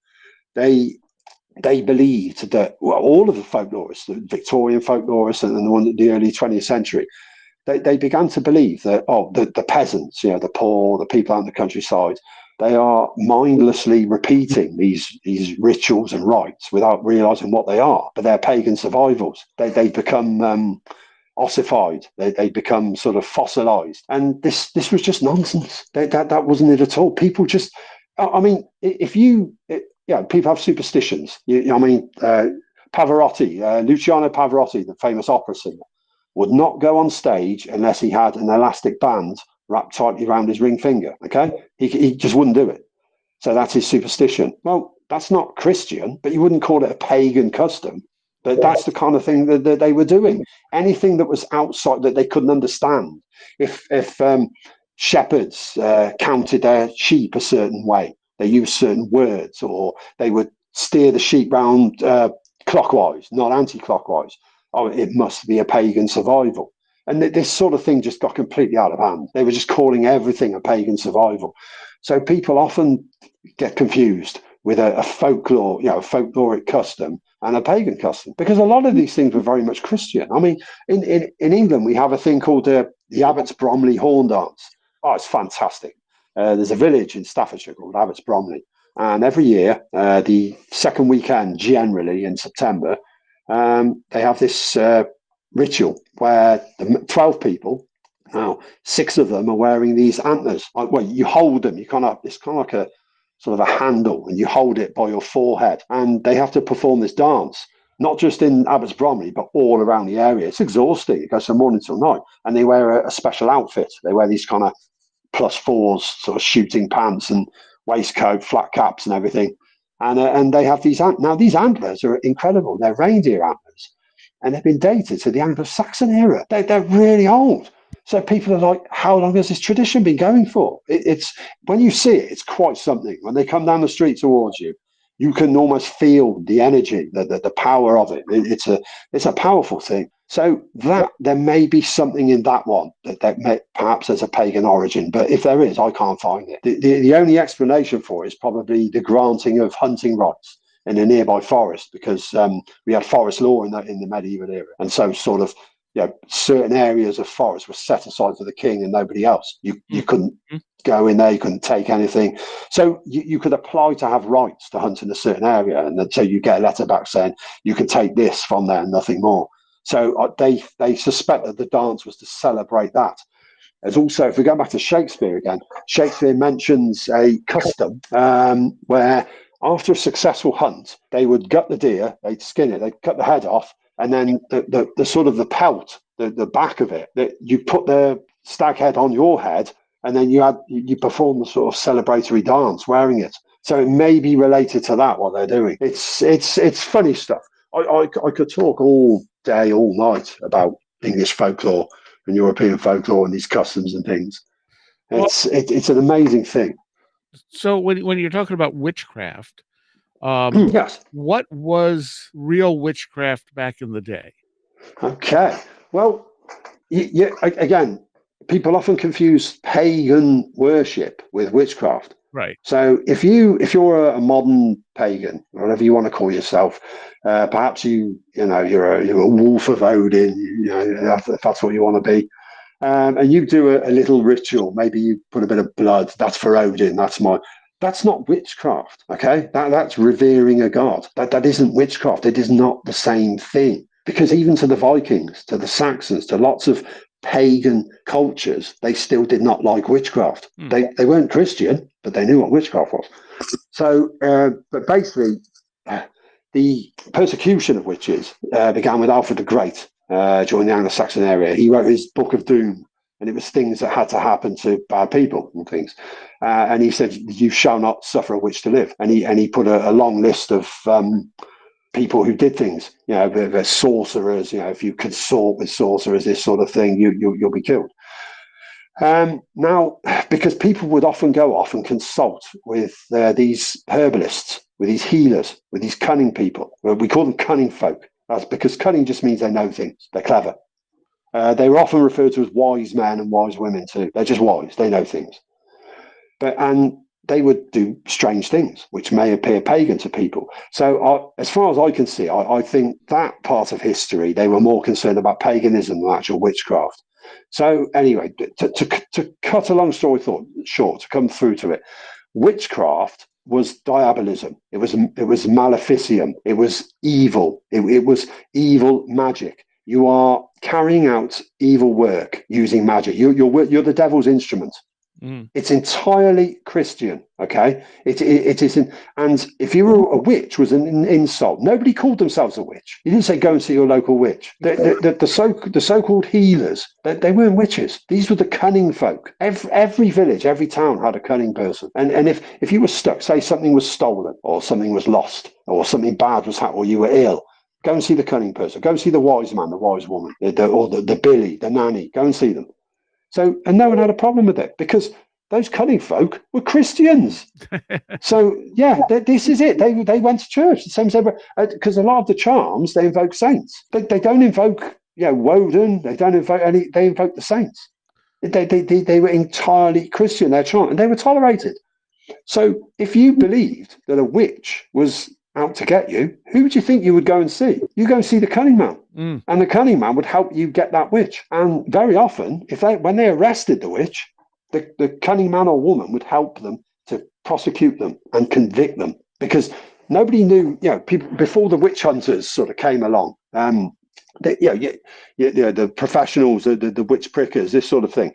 They believed that all of the folklorists, the Victorian folklorists and the one in the early 20th century, they began to believe that, the peasants, the poor, the people out in the countryside, they are mindlessly repeating these rituals and rites without realizing what they are, but they're pagan survivals. They become ossified. They become sort of fossilized. And this was just nonsense. That wasn't it at all. People just, I mean, people have superstitions. Pavarotti, Luciano Pavarotti, the famous opera singer, would not go on stage unless he had an elastic band wrapped tightly around his ring finger. Okay, he just wouldn't do it. So that's his superstition. Well, that's not Christian, but you wouldn't call it a pagan custom. But that's the kind of thing that they were doing. Anything that was outside that they couldn't understand. If shepherds counted their sheep a certain way, they used certain words, or they would steer the sheep round clockwise, not anti-clockwise. Oh, it must be a pagan survival. And this sort of thing just got completely out of hand. They were just calling everything a pagan survival. So people often get confused with a folklore, a folkloric custom and a pagan custom, because a lot of these things were very much Christian. I mean, in England, we have a thing called the Abbots Bromley Horn Dance. Oh, it's fantastic. There's a village in Staffordshire called Abbots Bromley. And every year, the second weekend, generally in September, they have this ritual where 12 people, now 6 of them are wearing these antlers. Well, you hold them, it's kind of like a sort of a handle, and you hold it by your forehead, and they have to perform this dance, not just in Abbots Bromley, but all around the area. It's exhausting. It goes from morning till night, and they wear a special outfit. They wear these kind of +4s, sort of shooting pants and waistcoat, flat caps and everything. And they have these antlers are incredible. They're reindeer antlers, and they've been dated to the Anglo-Saxon era. They're really old. So people are like, how long has this tradition been going for? It's when you see it, it's quite something. When they come down the street towards you, you can almost feel the energy, the power of it. It's a powerful thing. So that there may be something in that one that may, perhaps there's a pagan origin, but if there is, I can't find it. The only explanation for it is probably the granting of hunting rights in a nearby forest, because we had forest law in the medieval era, and so sort of, certain areas of forest were set aside for the king and nobody else. You couldn't go in there, you couldn't take anything. So you could apply to have rights to hunt in a certain area, and then, so you get a letter back saying you can take this from there and nothing more. So they suspect that the dance was to celebrate that. There's also, if we go back to Shakespeare again, Shakespeare mentions a custom where after a successful hunt, they would gut the deer, they'd skin it, they'd cut the head off, and then the sort of the pelt, the back of it, that you put the stag head on your head, and then you perform the sort of celebratory dance wearing it. So it may be related to that, what they're doing. It's funny stuff. I could talk all day, all night about English folklore and European folklore and these customs and things. It's an amazing thing. So when you're talking about witchcraft, yes, what was real witchcraft back in the day? Okay. Well, again, people often confuse pagan worship with witchcraft. Right. So if you're a modern pagan, or whatever you want to call yourself, perhaps you're a wolf of Odin, if that's what you want to be, and you do a little ritual. Maybe you put a bit of blood. That's for Odin. That's not witchcraft. Okay, that's revering a god. That isn't witchcraft. It is not the same thing. Because even to the Vikings, to the Saxons, to lots of pagan cultures, they still did not like witchcraft. They weren't Christian, but they knew what witchcraft was. So, but basically, the persecution of witches began with Alfred the Great during the Anglo-Saxon era. He wrote his Book of Doom, and it was things that had to happen to bad people and things. And he said, "You shall not suffer a witch to live." And he put a long list of people who did things, the sorcerers, if you consort with sorcerers, this sort of thing, you'll be killed. Now, because people would often go off and consult with these herbalists, with these healers, with these cunning people. We call them cunning folk. That's because cunning just means they know things. They're clever. They were often referred to as wise men and wise women too. They're just wise. They know things. And they would do strange things, which may appear pagan to people. So as far as I can see, I think that part of history, they were more concerned about paganism than actual witchcraft. So anyway, to cut a long story short, to come through to it, witchcraft was diabolism. It was maleficium. It was evil. It was evil magic. You are carrying out evil work using magic. You're the devil's instrument. It's entirely Christian, okay? It is, and if you were a witch, was an insult. Nobody called themselves a witch. You didn't say go and see your local witch. The so-called healers, they weren't witches. These were the cunning folk. Every village, every town had a cunning person. And if you were stuck, say something was stolen, or something was lost, or something bad was happening, or you were ill, go and see the cunning person. Go and see the wise man, the wise woman, or the billy, the nanny. Go and see them. So, and no one had a problem with it because those cunning folk were Christians. So, yeah, this is it. They went to church the same as ever, because a lot of the charms, they invoke saints. They don't invoke, Woden. They don't invoke any. They invoke the saints. They were entirely Christian. Their charm, and they were tolerated. So, if you believed that a witch was out to get you, who would you think you would go and see? You go and see the cunning man. And the cunning man would help you get that witch. And very often, when they arrested the witch, the cunning man or woman would help them to prosecute them and convict them, because nobody knew, people before the witch hunters sort of came along. The professionals, the witch prickers, this sort of thing.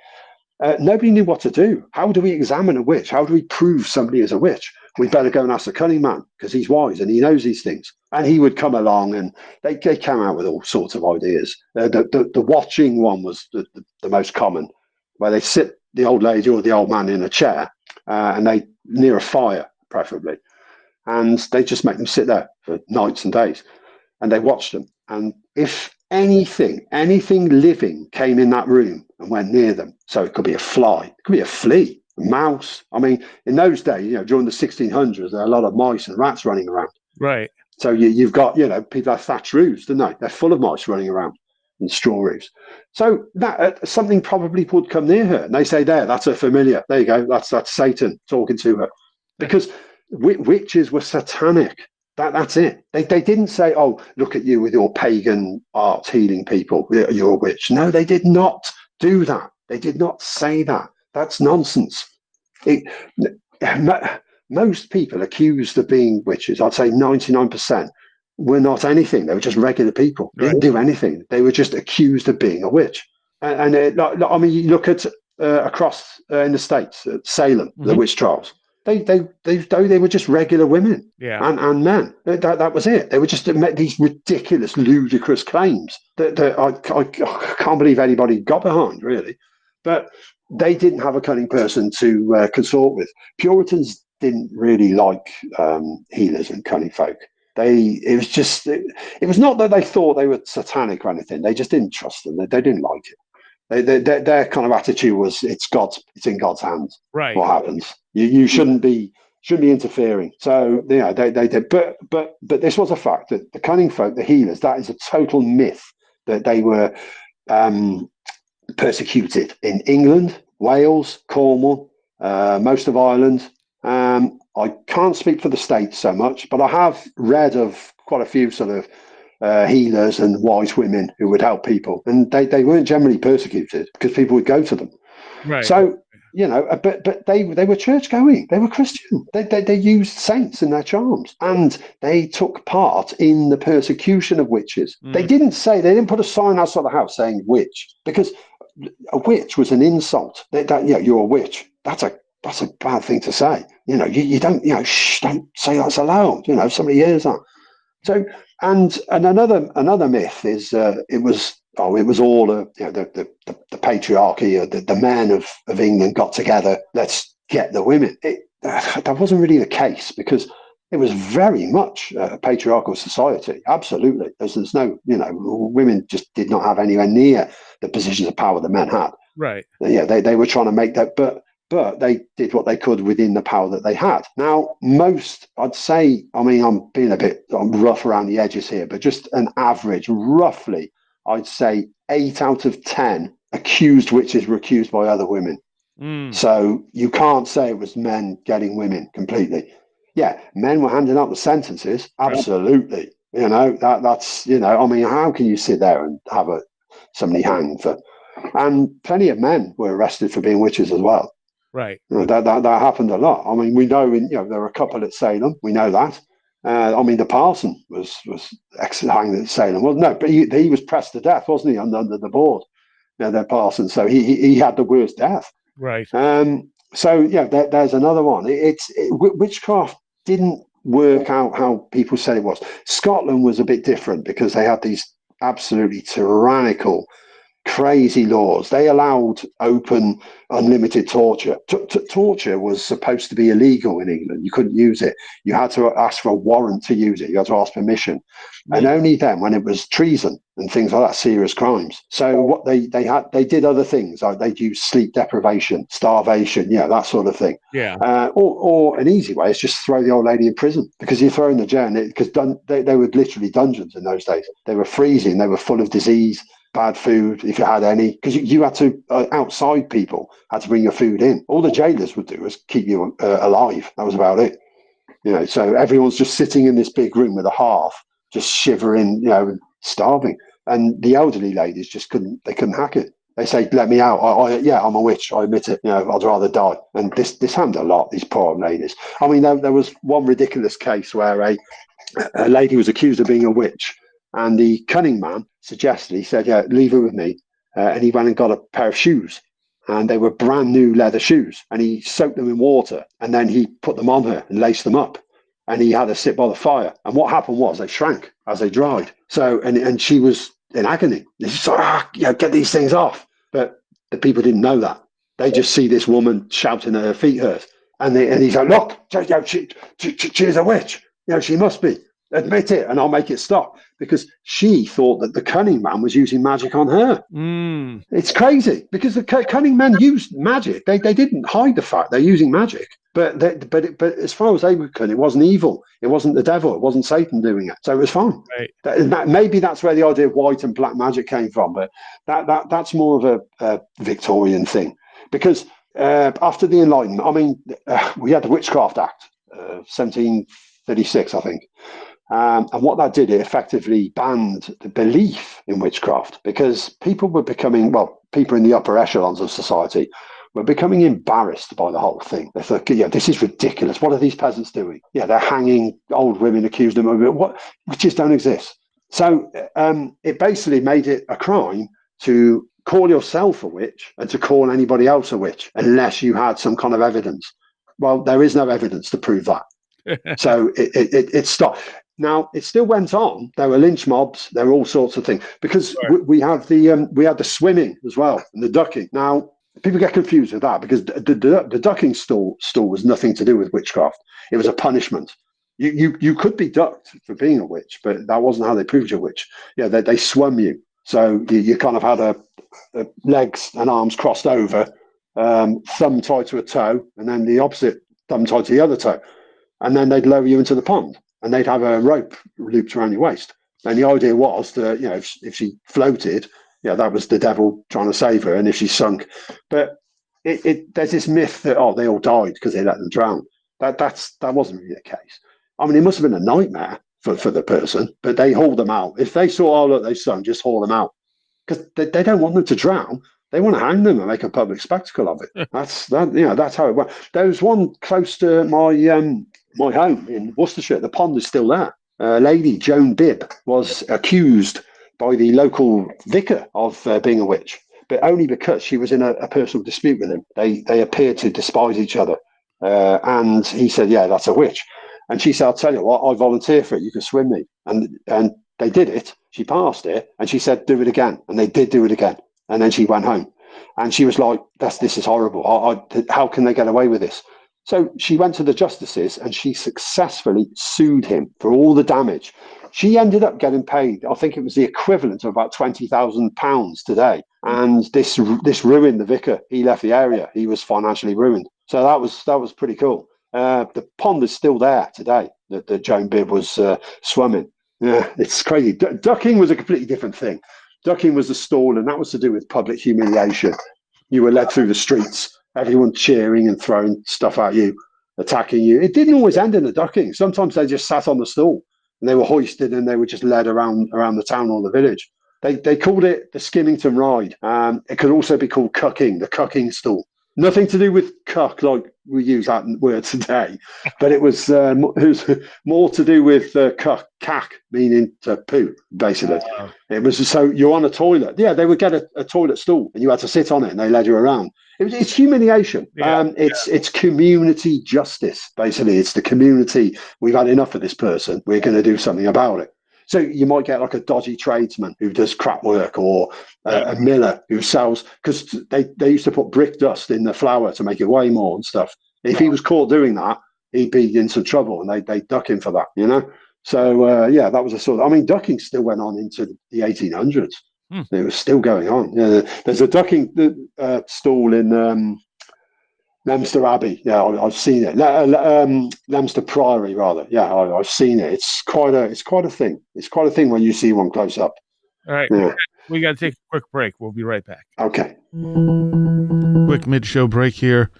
Nobody knew what to do. How do we examine a witch? How do we prove somebody is a witch? We better go and ask the cunning man because he's wise and he knows these things. And he would come along, and they came out with all sorts of ideas. The watching one was the most common, where they sit the old lady or the old man in a chair, and they near a fire, preferably, and they just make them sit there for nights and days, and they watch them. And if anything living came in that room and went near them, so it could be a fly, it could be a flea, a mouse. I mean, in those days, during the 1600s, there are a lot of mice and rats running around. Right. So you've got, people have thatched roofs, don't they? They're full of mice running around and straw roofs. So that something probably would come near her, and they say, that's a familiar. There you go. That's Satan talking to her, because witches were satanic. That's it. They didn't say, "Oh, look at you with your pagan arts healing people. You're a witch." No, they did not do that. They did not say that. That's nonsense. It, most people accused of being witches, I'd say 99%, were not anything. They were just regular people. They didn't do anything. They were just accused of being a witch. I mean, you look at across in the States, Salem, the witch trials. They were just regular women and men. That was it. They were just these ridiculous, ludicrous claims that I can't believe anybody got behind, really. But they didn't have a cunning person to consort with. Puritans didn't really like healers and cunning folk. It was not that they thought they were satanic or anything. They just didn't trust them. They didn't like it. Their kind of attitude was it's in God's hands. Right. What happens? You shouldn't be interfering. So they did. But this was a fact that the cunning folk, the healers, that is a total myth that they were persecuted in England, Wales, Cornwall, most of Ireland. I can't speak for the States so much, but I have read of quite a few sort of healers and wise women who would help people, and they weren't generally persecuted because people would go to them. Right. So but they were church going. They were Christian. They used saints in their charms, and they took part in the persecution of witches. They didn't put a sign outside the house saying witch, because a witch was an insult. You're a witch. That's a bad thing to say. You don't don't say that's allowed. If somebody hears that. So and another myth is it was all the patriarchy. The men of England got together. Let's get the women. That wasn't really the case, because it was very much a patriarchal society. Absolutely, there's no women just did not have anywhere near the positions of power the men had. Right. Yeah, they were trying to make that, but they did what they could within the power that they had. Now, I'd say, I mean, I'm being I'm rough around the edges here, but just an average, roughly, I'd say 8 out of 10 accused witches were accused by other women. So you can't say it was men getting women completely. Yeah, men were handing out the sentences. Absolutely. That's, I mean, how can you sit there and have somebody hanged for? And plenty of men were arrested for being witches as well. Right. That happened a lot. I mean, we know there were a couple at Salem. We know that. I mean, the parson was hanged at Salem. Well, no, but he was pressed to death, wasn't he, under the board? The parson. So he had the worst death. Right. So there's another one. Witchcraft didn't work out how people said it was. Scotland was a bit different because they had these absolutely tyrannical, crazy laws. They allowed open, unlimited torture. Torture was supposed to be illegal in England. You couldn't use it. You had to ask for a warrant to use it. You had to ask permission. And only then, when it was treason and things like that, serious crimes. So what they did other things. Like they'd use sleep deprivation, starvation, that sort of thing. Yeah. Or an easy way is just throw the old lady in prison, because you throw in the jail, because they were literally dungeons in those days. They were freezing. They were full of disease, bad food, if you had any, because you had to, outside people had to bring your food in. All the jailers would do was keep you alive. That was about it. So everyone's just sitting in this big room with a hearth, just shivering, and starving. And the elderly ladies just couldn't hack it. They say, let me out. I'm a witch. I admit it. I'd rather die. And this happened a lot, these poor ladies. I mean, there was one ridiculous case where a lady was accused of being a witch. And the cunning man suggested, he said, leave her with me. And he went and got a pair of shoes. And they were brand new leather shoes. And he soaked them in water. And then he put them on her and laced them up. And he had her sit by the fire. And what happened was they shrank as they dried. So, and she was in agony. She's like, get these things off. But the people didn't know that. They just see this woman shouting at her feet hurt. And he's like, look, she's a witch. She must be. Admit it, and I'll make it stop. Because she thought that the cunning man was using magic on her. It's crazy, because the cunning men used magic. They didn't hide the fact they're using magic. But as far as they were concerned, it wasn't evil. It wasn't the devil. It wasn't Satan doing it. So it was fine. Right. Maybe that's where the idea of white and black magic came from. But that's more of a Victorian thing. Because after the Enlightenment, I mean, we had the Witchcraft Act, 1736, I think. And what that did, it effectively banned the belief in witchcraft because people were becoming, well, people in the upper echelons of society were becoming embarrassed by the whole thing. They thought, yeah, this is ridiculous. What are these peasants doing? Yeah, they're hanging old women, accused them of it. What? Witches don't exist. So it basically made it a crime to call yourself a witch and to call anybody else a witch unless you had some kind of evidence. Well, there is no evidence to prove that. So it stopped. Now it still went on. There were lynch mobs. There were all sorts of things because we had the swimming as well and the ducking. Now people get confused with that because the ducking stool was nothing to do with witchcraft. It was a punishment. You could be ducked for being a witch, but that wasn't how they proved you're a witch. Yeah, they swum you, so you kind of had a legs and arms crossed over, thumb tied to a toe, and then the opposite thumb tied to the other toe, and then they'd lower you into the pond, and they'd have a rope looped around your waist. And the idea was that if she floated, that was the devil trying to save her, and if she sunk, but there's this myth that they all died because they let them drown. That wasn't really the case. I mean, it must have been a nightmare for the person, but they hauled them out. If they saw, look, they sunk, just haul them out. Because they don't want them to drown. They want to hang them and make a public spectacle of it. That's how it went. There was one close to my home in Worcestershire. The pond is still there. A lady, Joan Bibb, was accused by the local vicar of being a witch, but only because she was in a personal dispute with him. They appeared to despise each other. And he said, yeah, that's a witch. And she said, I'll tell you what, I volunteer for it. You can swim me. And they did it. She passed it. And she said, do it again. And they did do it again. And then she went home. And she was like, this is horrible. How can they get away with this? So she went to the justices and she successfully sued him for all the damage. She ended up getting paid, I think it was the equivalent of about £20,000 today. And this ruined the vicar. He left the area. He was financially ruined. So that was pretty cool. The pond is still there today that Joan Bibb was swimming. Yeah, it's crazy. Ducking was a completely different thing. Ducking was the stall, and that was to do with public humiliation. You were led through the streets, everyone cheering and throwing stuff at you, attacking you. It didn't always end in the ducking. Sometimes they just sat on the stool and they were hoisted and they were just led around the town or the village. They called it the Skimmington Ride. It could also be called cucking, the cucking stool. Nothing to do with cuck like we use that word today, but it was more to do with cack, meaning to poo, basically. It was so you're on a toilet. Yeah, they would get a toilet stool and you had to sit on it and they led you around. It's humiliation. It's community justice, basically. It's the community. We've had enough of this person. We're going to do something about it. So you might get like a dodgy tradesman who does crap work, or a miller who sells, because they used to put brick dust in the flour to make it weigh more and stuff. If he was caught doing that, he'd be in some trouble, and they duck him for that, So that was a sort of. I mean, ducking still went on into the 1800s. It was still going on. Yeah, there's a ducking stall in Leominster Abbey. Yeah, I've seen it. Leominster Priory, rather. Yeah, I've seen it. It's quite a thing. It's quite a thing when you see one close up. All right, we got to take a quick break. We'll be right back. Okay. Quick mid-show break here.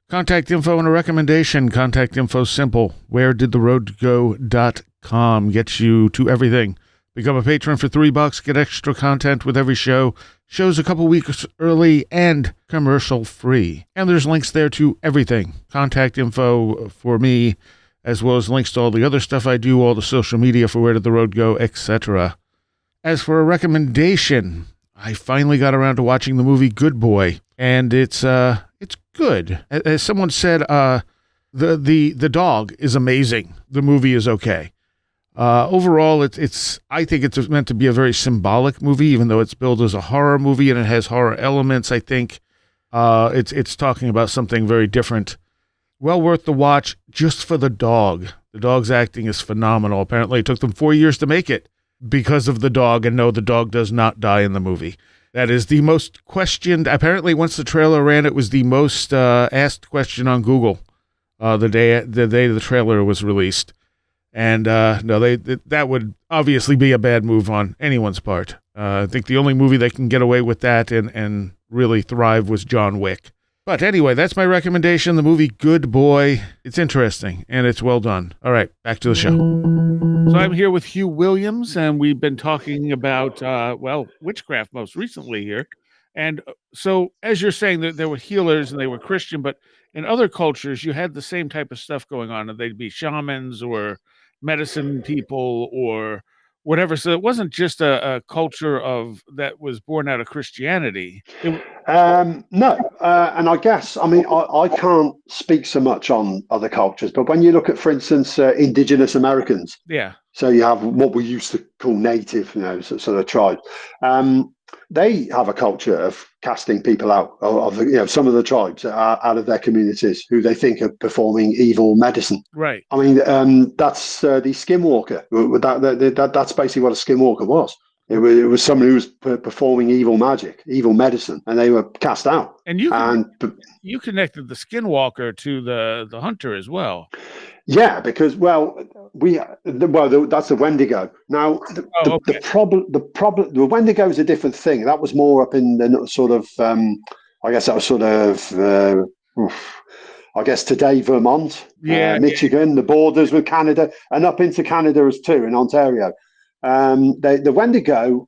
Contact info and a recommendation. Contact info simple. WhereDidTheRoadGo.com gets you to everything. Become a patron for $3. Get extra content with every show. Shows a couple weeks early and commercial free. And there's links there to everything. Contact info for me, as well as links to all the other stuff I do, all the social media for Where Did the Road Go, etc. As for a recommendation, I finally got around to watching the movie Good Boy, and it's good. As someone said, the dog is amazing. The movie is okay. Overall, I think it's meant to be a very symbolic movie, even though it's billed as a horror movie and it has horror elements. I think it's talking about something very different. Well worth the watch just for the dog. The dog's acting is phenomenal. Apparently, it took them 4 years to make it because of the dog, and no, the dog does not die in the movie. That is the most questioned. Apparently, once the trailer ran, it was the most asked question on Google the day the trailer was released. And that would obviously be a bad move on anyone's part. I think the only movie that can get away with that and really thrive was John Wick. But anyway, that's my recommendation. The movie Good Boy. It's interesting and it's well done. All right, back to the show. So I'm here with Hugh Williams, and we've been talking about, witchcraft most recently here. And so, as you're saying, that there were healers and they were Christian, but in other cultures, you had the same type of stuff going on, and they'd be shamans or medicine people or whatever. So it wasn't just a culture of that was born out of Christianity. No, and I guess, I mean, I can't speak so much on other cultures, but when you look at, for instance, indigenous Americans, Yeah. so you have what we used to call native, sort of tribes. They have a culture of casting people out of some of the tribes out of their communities who they think are performing evil medicine. Right. I mean, that's the skinwalker. That's basically what a skinwalker was. It was someone who was performing evil magic, evil medicine, and they were cast out. And you connected the skinwalker to the hunter as well. Yeah, because that's the Wendigo. Now the problem, the Wendigo is a different thing. That was more up in the sort of, I guess that was sort of, I guess today Vermont, Michigan, the borders with Canada, and up into Canada as too in Ontario. The Wendigo,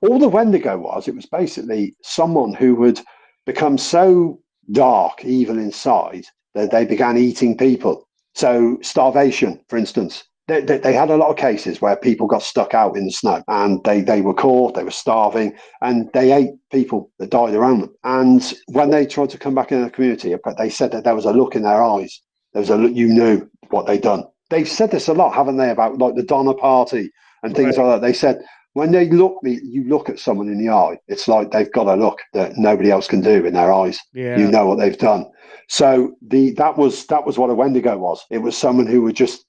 all the Wendigo was, it was basically someone who would become so dark, evil inside, that they began eating people. So starvation, for instance, they had a lot of cases where people got stuck out in the snow and they were caught, they were starving, and they ate people that died around them. And when they tried to come back in the community, they said that there was a look in their eyes. There was a look, you knew what they'd done. They've said this a lot, haven't they, about like the Donner Party and things like that. They said when you look at someone in the eye, it's like they've got a look that nobody else can do in their eyes. Yeah. You know what they've done. So that was what a Wendigo was. It was someone who would just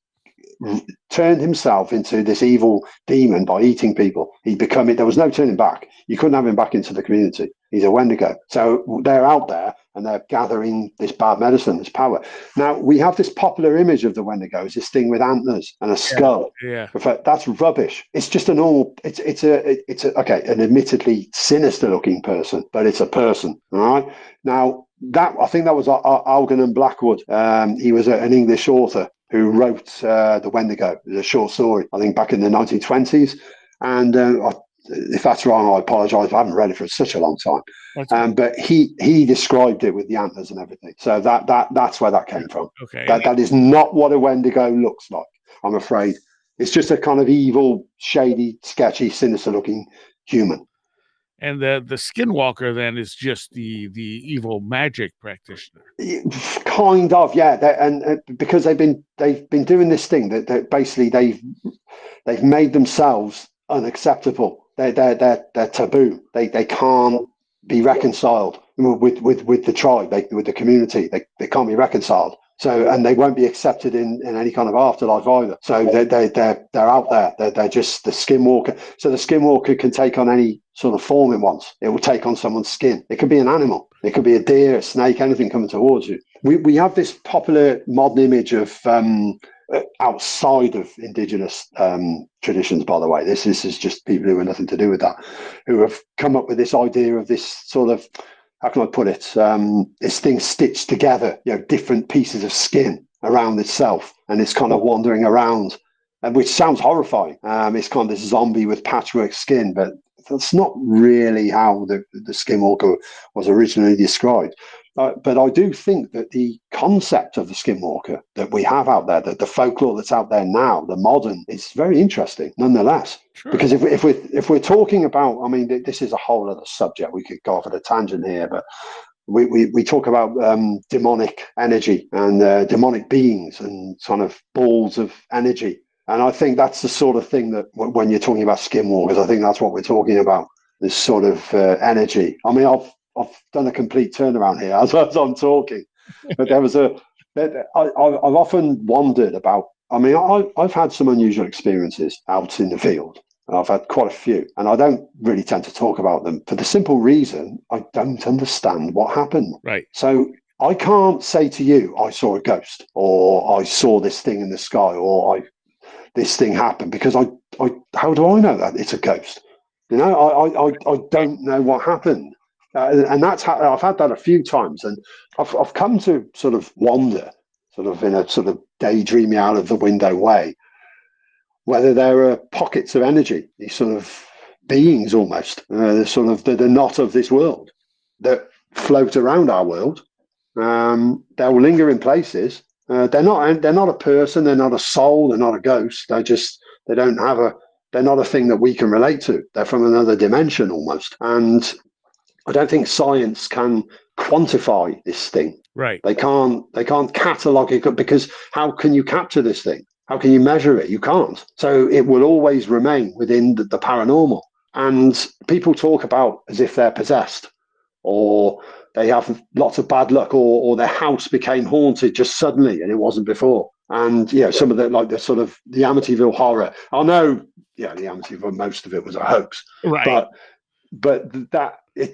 turned himself into this evil demon by eating people. He'd become it. There was no turning back. You couldn't have him back into the community. He's a Wendigo. So they're out there and they're gathering this bad medicine, this power. Now we have this popular image of the Wendigo as this thing with antlers and a skull. Yeah. That's rubbish. It's just a normal. It's an admittedly sinister looking person, but it's a person. All right. Now I think that was Algernon Blackwood. He was an English author who wrote The Wendigo. It was a short story, I think, back in the 1920s. And if that's wrong, I apologise. I haven't read it for such a long time. But he described it with the antlers and everything. So that's where that came from. Okay. That is not what a Wendigo looks like, I'm afraid. It's just a kind of evil, shady, sketchy, sinister-looking human. And the skinwalker then is just the evil magic practitioner. Kind of, yeah. And because they've been doing this thing that basically they've made themselves unacceptable. They're taboo. They can't be reconciled with the tribe, with the community. They can't be reconciled. So, and they won't be accepted in any kind of afterlife either. So they're out there. They're just the skinwalker. So the skinwalker can take on any sort of form it wants. It will take on someone's skin. It could be an animal. It could be a deer, a snake, anything coming towards you. We have this popular modern image of outside of indigenous traditions, by the way. This is just people who have nothing to do with that, who have come up with this idea of this sort of, how can I put it? This thing stitched together, different pieces of skin around itself, and it's kind of wandering around, which sounds horrifying. It's kind of this zombie with patchwork skin, but that's not really how the skinwalker was originally described. But I do think that the concept of the skinwalker that we have out there, that the folklore that's out there now, the modern, is very interesting nonetheless. Sure. Because if we're talking about, I mean, this is a whole other subject. We could go off at a tangent here, but we talk about demonic energy and demonic beings and kind of balls of energy. And I think that's the sort of thing that when you're talking about skinwalkers, I think that's what we're talking about, this sort of energy. I mean, I've done a complete turnaround here as I'm talking, but I've often wondered about, I mean, I've had some unusual experiences out in the field. I've had quite a few, and I don't really tend to talk about them for the simple reason I don't understand what happened. Right. So I can't say to you, I saw a ghost, or I saw this thing in the sky, or this thing happened, because I how do I know that it's a ghost? I don't know what happened. And that's how I've had that a few times, and I've come to sort of wonder, sort of in a sort of daydreaming out of the window way, whether there are pockets of energy, these sort of beings almost, that are not of this world, that float around our world. They'll linger in places. They're not a person. They're not a soul. They're not a ghost. They're not a thing that we can relate to. They're from another dimension almost. And I don't think science can quantify this thing. Right. They can't catalog it, because how can you capture this thing? How can you measure it? You can't. So it will always remain within the paranormal. And people talk about as if they're possessed, or they have lots of bad luck, or their house became haunted just suddenly and it wasn't before. And some of the sort of the Amityville horror. I know, the Amityville, most of it was a hoax. Right. But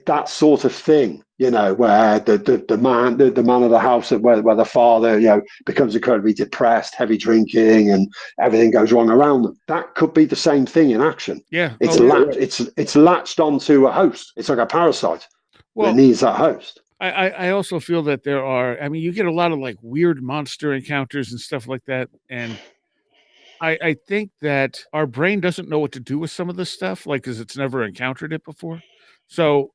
that sort of thing, where the man of the house, where the father, becomes incredibly depressed, heavy drinking, and everything goes wrong around them. That could be the same thing in action. Yeah. It's latched onto a host. It's like a parasite that needs that host. I also feel that there are, you get a lot of like weird monster encounters and stuff like that. And I think that our brain doesn't know what to do with some of this stuff, like, because it's never encountered it before. So,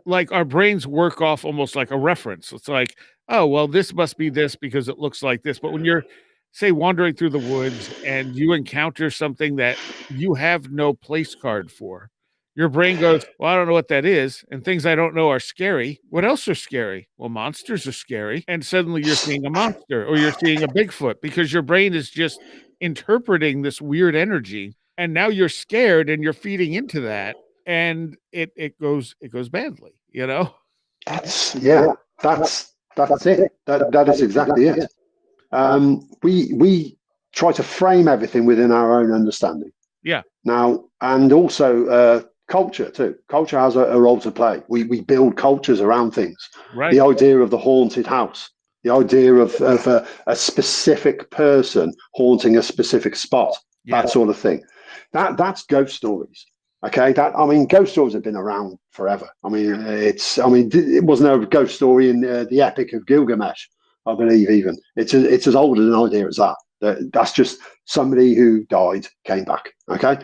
like, our brains work off almost like a reference. It's like, oh, well, this must be this because it looks like this. But when you're, say, wandering through the woods and you encounter something that you have no place card for, your brain goes, well, I don't know what that is. And things I don't know are scary. What else are scary? Well, monsters are scary. And suddenly you're seeing a monster or you're seeing a Bigfoot because your brain is just interpreting this weird energy. And now you're scared and you're feeding into that. And it goes badly, That's it. That is exactly it. We try to frame everything within our own understanding. Yeah. Now, and also culture too. Culture has a role to play. We build cultures around things. Right. The idea of the haunted house, the idea of a specific person haunting a specific spot, that sort of thing. That's ghost stories. Okay, ghost stories have been around forever. It wasn't a ghost story in the Epic of Gilgamesh, I believe. Even it's as old an idea as that. That's just somebody who died came back. Okay,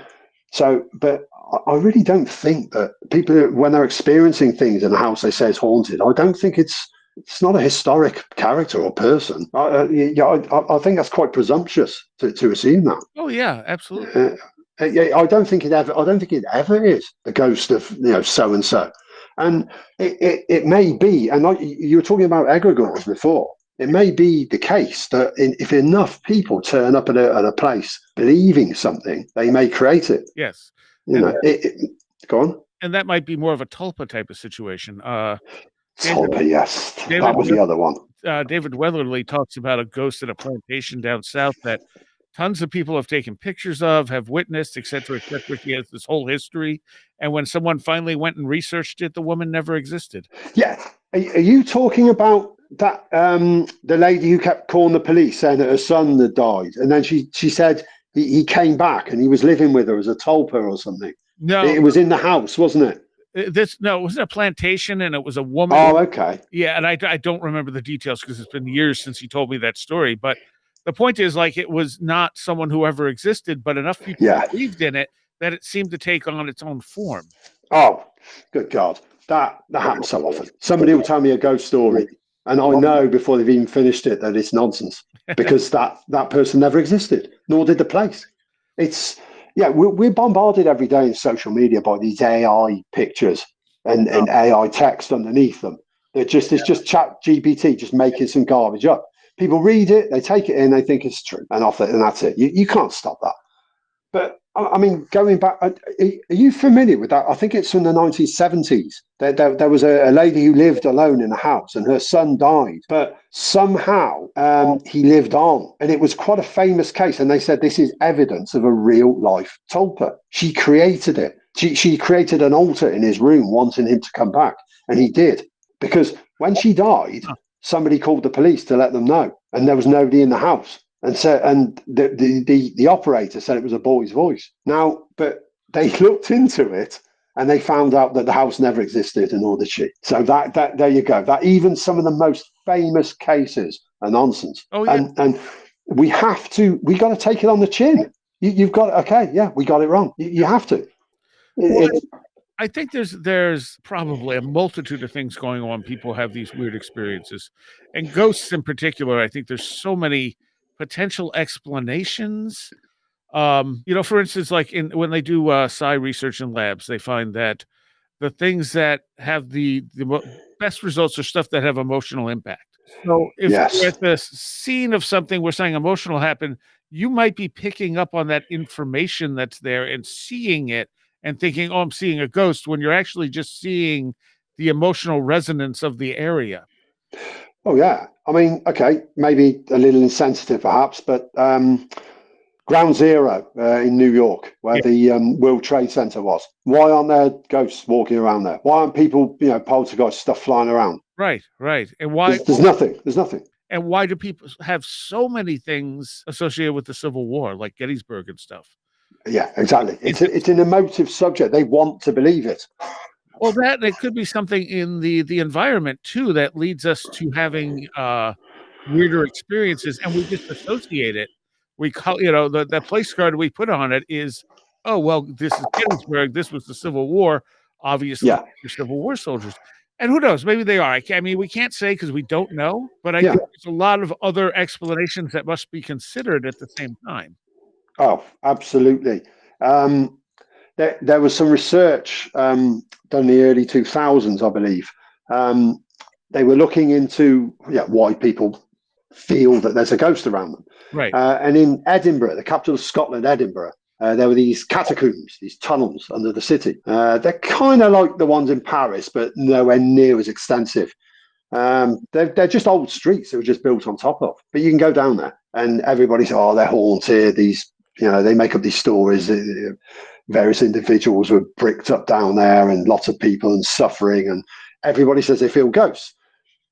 so but I really don't think that people, when they're experiencing things in a house they say is haunted, I don't think it's not a historic character or person. I think that's quite presumptuous to assume that. Oh yeah, absolutely. I don't think it ever is the ghost of so and so, and it may be. And like you were talking about egregores before, it may be the case that if enough people turn up at a place believing something, they may create it. Yes, go on. And that might be more of a tulpa type of situation. Tulpa, yes, that was the other one. David Weatherly talks about a ghost at a plantation down south that tons of people have taken pictures of, have witnessed, et cetera, et cetera. She has this whole history. And when someone finally went and researched it, the woman never existed. Yeah. Are you talking about that, the lady who kept calling the police saying that her son had died? And then she said he came back and he was living with her as a tulpa or something. No. It was in the house, wasn't it? It was a plantation and it was a woman. Oh, okay. Yeah. And I don't remember the details because it's been years since he told me that story. But the point is, like, it was not someone who ever existed, but enough people believed in it that it seemed to take on its own form. Oh, good God. That happens so often. Somebody will tell me a ghost story, and I know before they've even finished it that it's nonsense because that person never existed, nor did the place. We're bombarded every day in social media by these AI pictures and AI text underneath them. It's just chat GPT just making some garbage up. People read it, they take it in, they think it's true, and that's it. You can't stop that. But going back, are you familiar with that? I think it's from the 1970s. There was a lady who lived alone in a house, and her son died, but somehow he lived on, and it was quite a famous case. And they said this is evidence of a real life tulpa. She created it. She created an altar in his room, wanting him to come back, and he did, because when she died, somebody called the police to let them know, and there was nobody in the house. And the operator said it was a boy's voice. Now, but they looked into it, And they found out that the house never existed, and nor did she. So that there you go. That even some of the most famous cases are nonsense. Oh, yeah. And we got to take it on the chin. You've got, okay, yeah, we got it wrong. You have to. I think there's probably a multitude of things going on. People have these weird experiences, and ghosts in particular. I think there's so many potential explanations. For instance, like when they do psi research in labs, they find that the things that have the best results are stuff that have emotional impact. So if you're at the scene of something where something emotional happened, you might be picking up on that information that's there and seeing it and thinking, oh, I'm seeing a ghost, when you're actually just seeing the emotional resonance of the area. Oh, yeah. I mean, okay, maybe a little insensitive perhaps, but Ground Zero in New York, where the World Trade Center was. Why aren't there ghosts walking around there? Why aren't people, poltergeist stuff flying around? Right. And why? There's nothing. And why do people have so many things associated with the Civil War, like Gettysburg and stuff? Yeah, exactly. It's an emotive subject. They want to believe it. Well, it could be something in the environment too that leads us to having weirder experiences, and we just associate it. We call, the place card we put on it is, oh, well, this is Gettysburg. This was the Civil War. Obviously, yeah. You're Civil War soldiers. And who knows? Maybe they are. I mean, we can't say because we don't know, but I think there's a lot of other explanations that must be considered at the same time. Oh, absolutely. There was some research done in the early 2000s, I believe. They were looking into why people feel that there's a ghost around them. Right. And in Edinburgh, the capital of Scotland, Edinburgh, there were these catacombs, these tunnels under the city. They're kind of like the ones in Paris, but nowhere near as extensive. They're just old streets that were just built on top of. But you can go down there, and everybody's, oh, they're haunted. These, they make up these stories. Various individuals were bricked up down there, and lots of people and suffering, and everybody says they feel ghosts.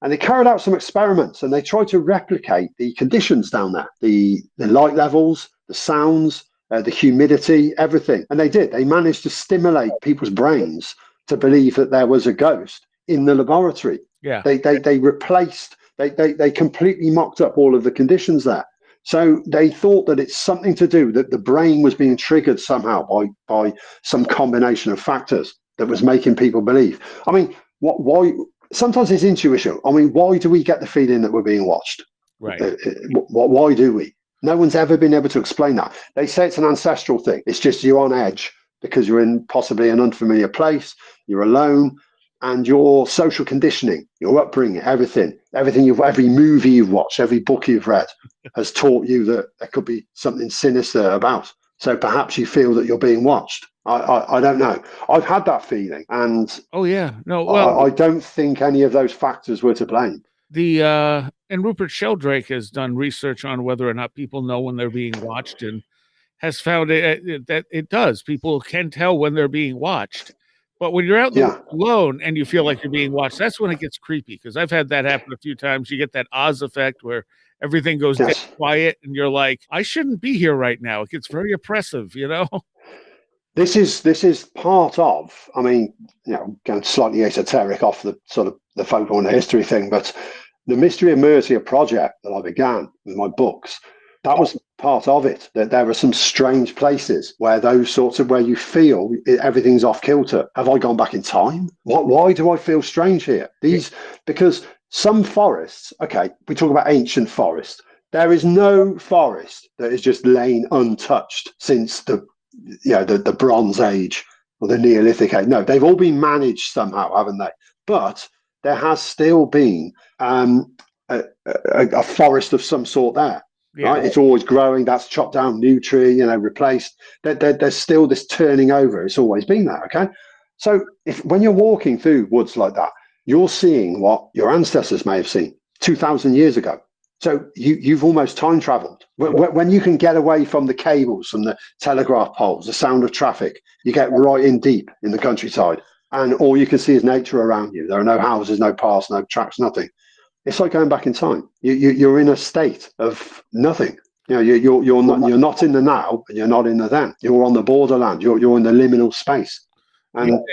And they carried out some experiments, and they tried to replicate the conditions down there, the light levels, the sounds, the humidity, everything. And they did. They managed to stimulate people's brains to believe that there was a ghost in the laboratory. Yeah. They replaced, they completely mocked up all of the conditions there. So they thought that it's something to do, that the brain was being triggered somehow by some combination of factors that was making people believe. I mean, why? Sometimes it's intuition. I mean, why do we get the feeling that we're being watched? Right. Why do we? No one's ever been able to explain that. They say it's an ancestral thing. It's just you're on edge because you're in possibly an unfamiliar place, you're alone, and your social conditioning, your upbringing, every movie you've watched, every book you've read has taught you that there could be something sinister about. So perhaps you feel that you're being watched. I don't know. I've had that feeling, and I don't think any of those factors were to blame. And Rupert Sheldrake has done research on whether or not people know when they're being watched, and has found that it does. People can tell when they're being watched. But when you're out alone and you feel like you're being watched, that's when it gets creepy, because I've had that happen a few times. You get that Oz effect where everything goes dead quiet and you're like, I shouldn't be here right now. It gets very oppressive, This is part of, I mean, going slightly esoteric off the sort of the folklore and the history thing, but the Mystery of Mercia project that I began with my books, that was part of it, that there are some strange places where where you feel everything's off kilter. Have I gone back in time? Why do I feel strange here? Because some forests, okay, we talk about ancient forests. There is no forest that has just lain untouched since the Bronze Age or the Neolithic Age. No, they've all been managed somehow, haven't they? But there has still been a forest of some sort there. Yeah. Right? It's always growing. That's chopped down, new tree, replaced. There's still this turning over. It's always been there. Okay, so when you're walking through woods like that, you're seeing what your ancestors may have seen 2,000 years ago. So you've almost time traveled. When you can get away from the cables, from the telegraph poles, the sound of traffic, you get right in deep in the countryside, and all you can see is nature around you. There are no houses, no paths, no tracks, nothing. It's like going back in time. You're in a state of nothing. You're not in the now, and you're not in the then. You're on the borderland. You're in the liminal space, And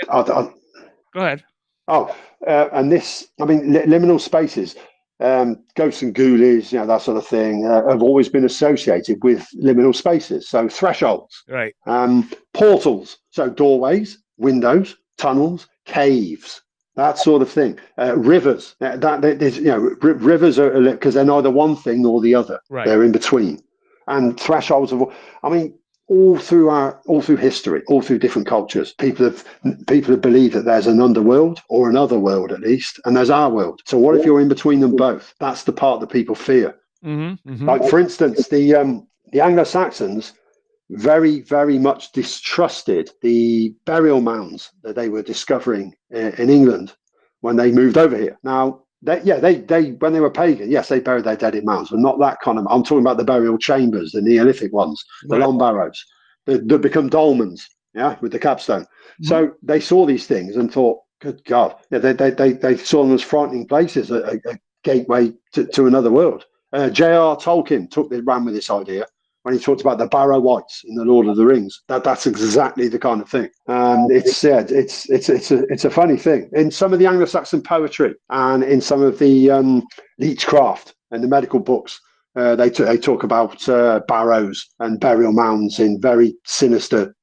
Go ahead. And this, I mean, liminal spaces, ghosts and ghoulies, that sort of thing, have always been associated with liminal spaces. So thresholds, Right. Portals, so doorways, windows, tunnels, caves, that sort of thing. Rivers, rivers are because they're neither one thing nor the other. Right. They're in between. And thresholds all through history, all through different cultures, people have believed that there's an underworld, or another world at least, and there's our world. So what if you're in between them both? That's the part that people fear. Mm-hmm, mm-hmm. Like, for instance, the Anglo-Saxons very, very much distrusted the burial mounds that they were discovering in England when they moved over here. Now, they when they were pagan, yes, they buried their dead in mounds, but not that kind of. I'm talking about the burial chambers, the Neolithic ones, the long barrows, that become dolmens, with the capstone. Mm-hmm. So they saw these things and thought, good God, they saw them as frightening places, a gateway to another world. J.R. Tolkien ran with this idea when he talked about the Barrow Wights in the Lord of the Rings. That's exactly the kind of thing. It's a funny thing. In some of the Anglo-Saxon poetry and in some of the Leechcraft and the medical books, they talk about barrows and burial mounds in very sinister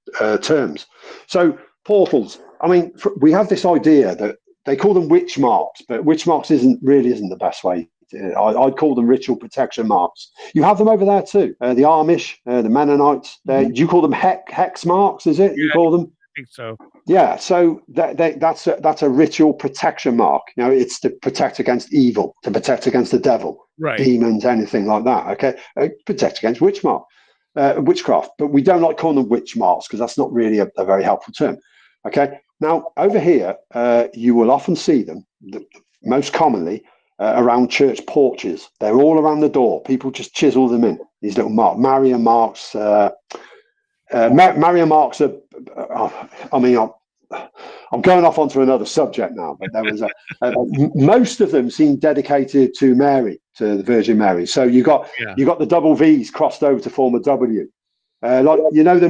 terms. So portals. I mean, we have this idea that they call them witch marks, but witch marks isn't the best way. I'd call them ritual protection marks. You have them over there too. The Amish, the Mennonites. Do you call them hex marks? Is it? You call them? I think so. Yeah. So that's a ritual protection mark. It's to protect against evil, to protect against the devil, right, demons, anything like that. Okay, protect against witchcraft. But we don't like calling them witch marks because that's not really a very helpful term. Okay. Now over here, you will often see them most commonly. Around church porches. They're all around the door. People just chisel them in, these little marks. Marian marks. Marian marks are, I'm going off onto another subject now, but there was most of them seem dedicated to Mary, to the Virgin Mary. So you got the double V's crossed over to form a W. Like the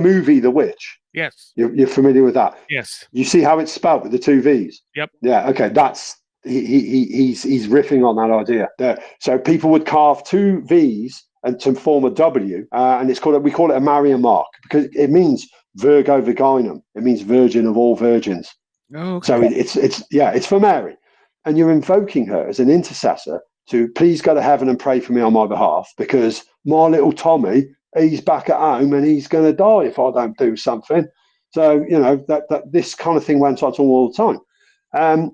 movie The Witch. Yes. You're familiar with that? Yes. You see how it's spelled with the two V's? Yep. Yeah. Okay. That's. He's riffing on that idea there. So people would carve two V's and to form a W, and we call it a Marian mark because it means Virgo Virginum. It means Virgin of all virgins. Oh, okay. So it's for Mary, and you're invoking her as an intercessor to please go to heaven and pray for me on my behalf because my little Tommy, he's back at home and he's going to die if I don't do something. So that this kind of thing went on all the time.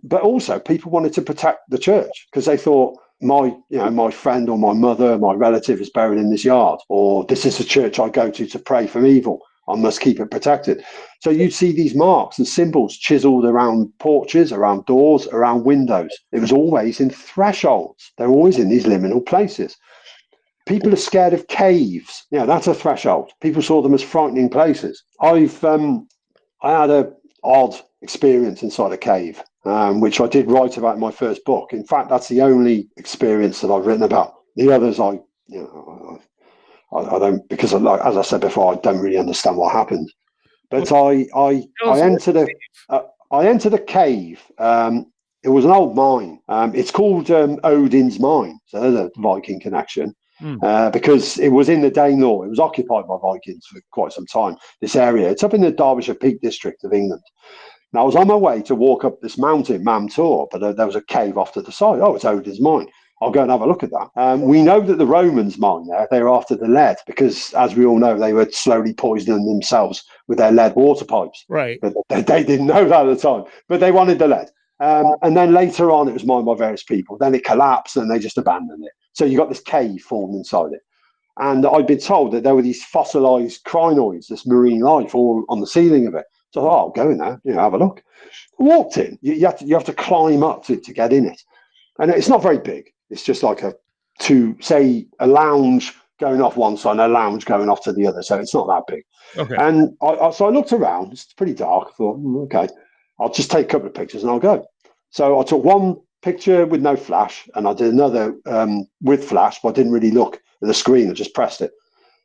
But also people wanted to protect the church because they thought my friend or my mother, my relative is buried in this yard, or this is the church I go to pray from evil. I must keep it protected. So you'd see these marks and symbols chiseled around porches, around doors, around windows. It was always in thresholds. They're always in these liminal places. People are scared of caves. That's a threshold. People saw them as frightening places. I had a odd experience inside a cave, which I did write about in my first book. In fact, that's the only experience that I've written about. The others, I don't, because as I said before, I don't really understand what happened. But I entered a cave. It was an old mine. It's called Odin's Mine, so there's a Viking connection. Because it was in the Danelaw. It was occupied by Vikings for quite some time, this area. It's up in the Derbyshire Peak District of England. Now, I was on my way to walk up this mountain, Mam Tor, but there was a cave off to the side. Oh, it's Odin's Mine. I'll go and have a look at that. We know that the Romans mined there. They were after the lead because, as we all know, they were slowly poisoning themselves with their lead water pipes. Right. But they didn't know that at the time, but they wanted the lead. And then later on, it was mined by various people. Then it collapsed and they just abandoned it. So you got this cave formed inside it. And I'd been told that there were these fossilized crinoids, this marine life, all on the ceiling of it. So I thought, I'll go in there, have a look. Walked in. You have to climb up to get in it. And it's not very big. It's just like a lounge going off one side and a lounge going off to the other. So it's not that big. Okay. And so I looked around. It's pretty dark. I thought, okay, I'll just take a couple of pictures and I'll go. So I took one picture with no flash and I did another with flash, but I didn't really look at the screen. I just pressed it.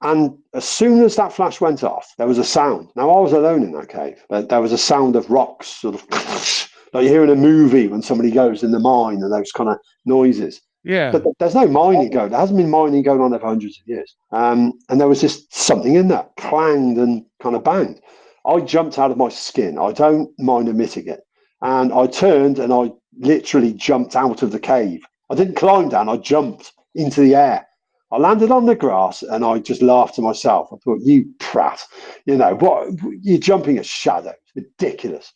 And as soon as that flash went off, there was a sound. Now, I was alone in that cave, but there was a sound of rocks, sort of like you hear in a movie when somebody goes in the mine and those kind of noises. Yeah. But there's no mining going. There hasn't been mining going on for hundreds of years. And there was just something in that clanged and kind of banged. I jumped out of my skin. I don't mind admitting it. And I turned and I literally jumped out of the cave. I didn't climb down. I jumped into the air. I landed on the grass and I just laughed to myself. I thought, you prat, what, you're jumping a shadow. It's ridiculous.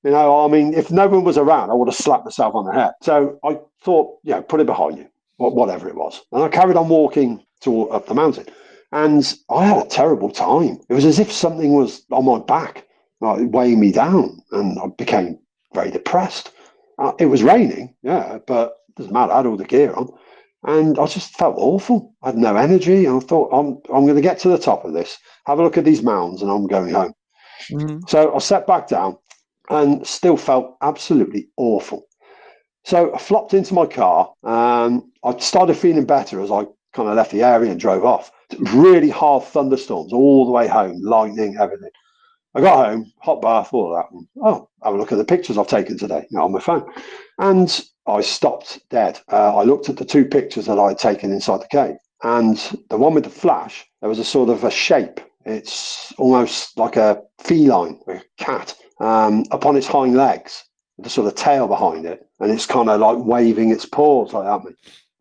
I mean, if no one was around, I would have slapped myself on the head. So I thought, put it behind you, whatever it was. And I carried on walking up the mountain. And I had a terrible time. It was as if something was on my back, like weighing me down. And I became very depressed. It was raining, but it doesn't matter. I had all the gear on. And I just felt awful. I had no energy. And I thought, I'm going to get to the top of this, have a look at these mounds, and I'm going home. Mm-hmm. So I sat back down and still felt absolutely awful. So I flopped into my car and I started feeling better as I kind of left the area and drove off. Really hard thunderstorms all the way home, lightning, everything. I got home, hot bath, all of that. And, have a look at the pictures I've taken today on my phone. And I stopped dead. I looked at the two pictures that I had taken inside the cave. And the one with the flash, there was a sort of a shape. It's almost like a feline, a cat, upon its hind legs, with the sort of tail behind it. And it's kind of like waving its paws like that.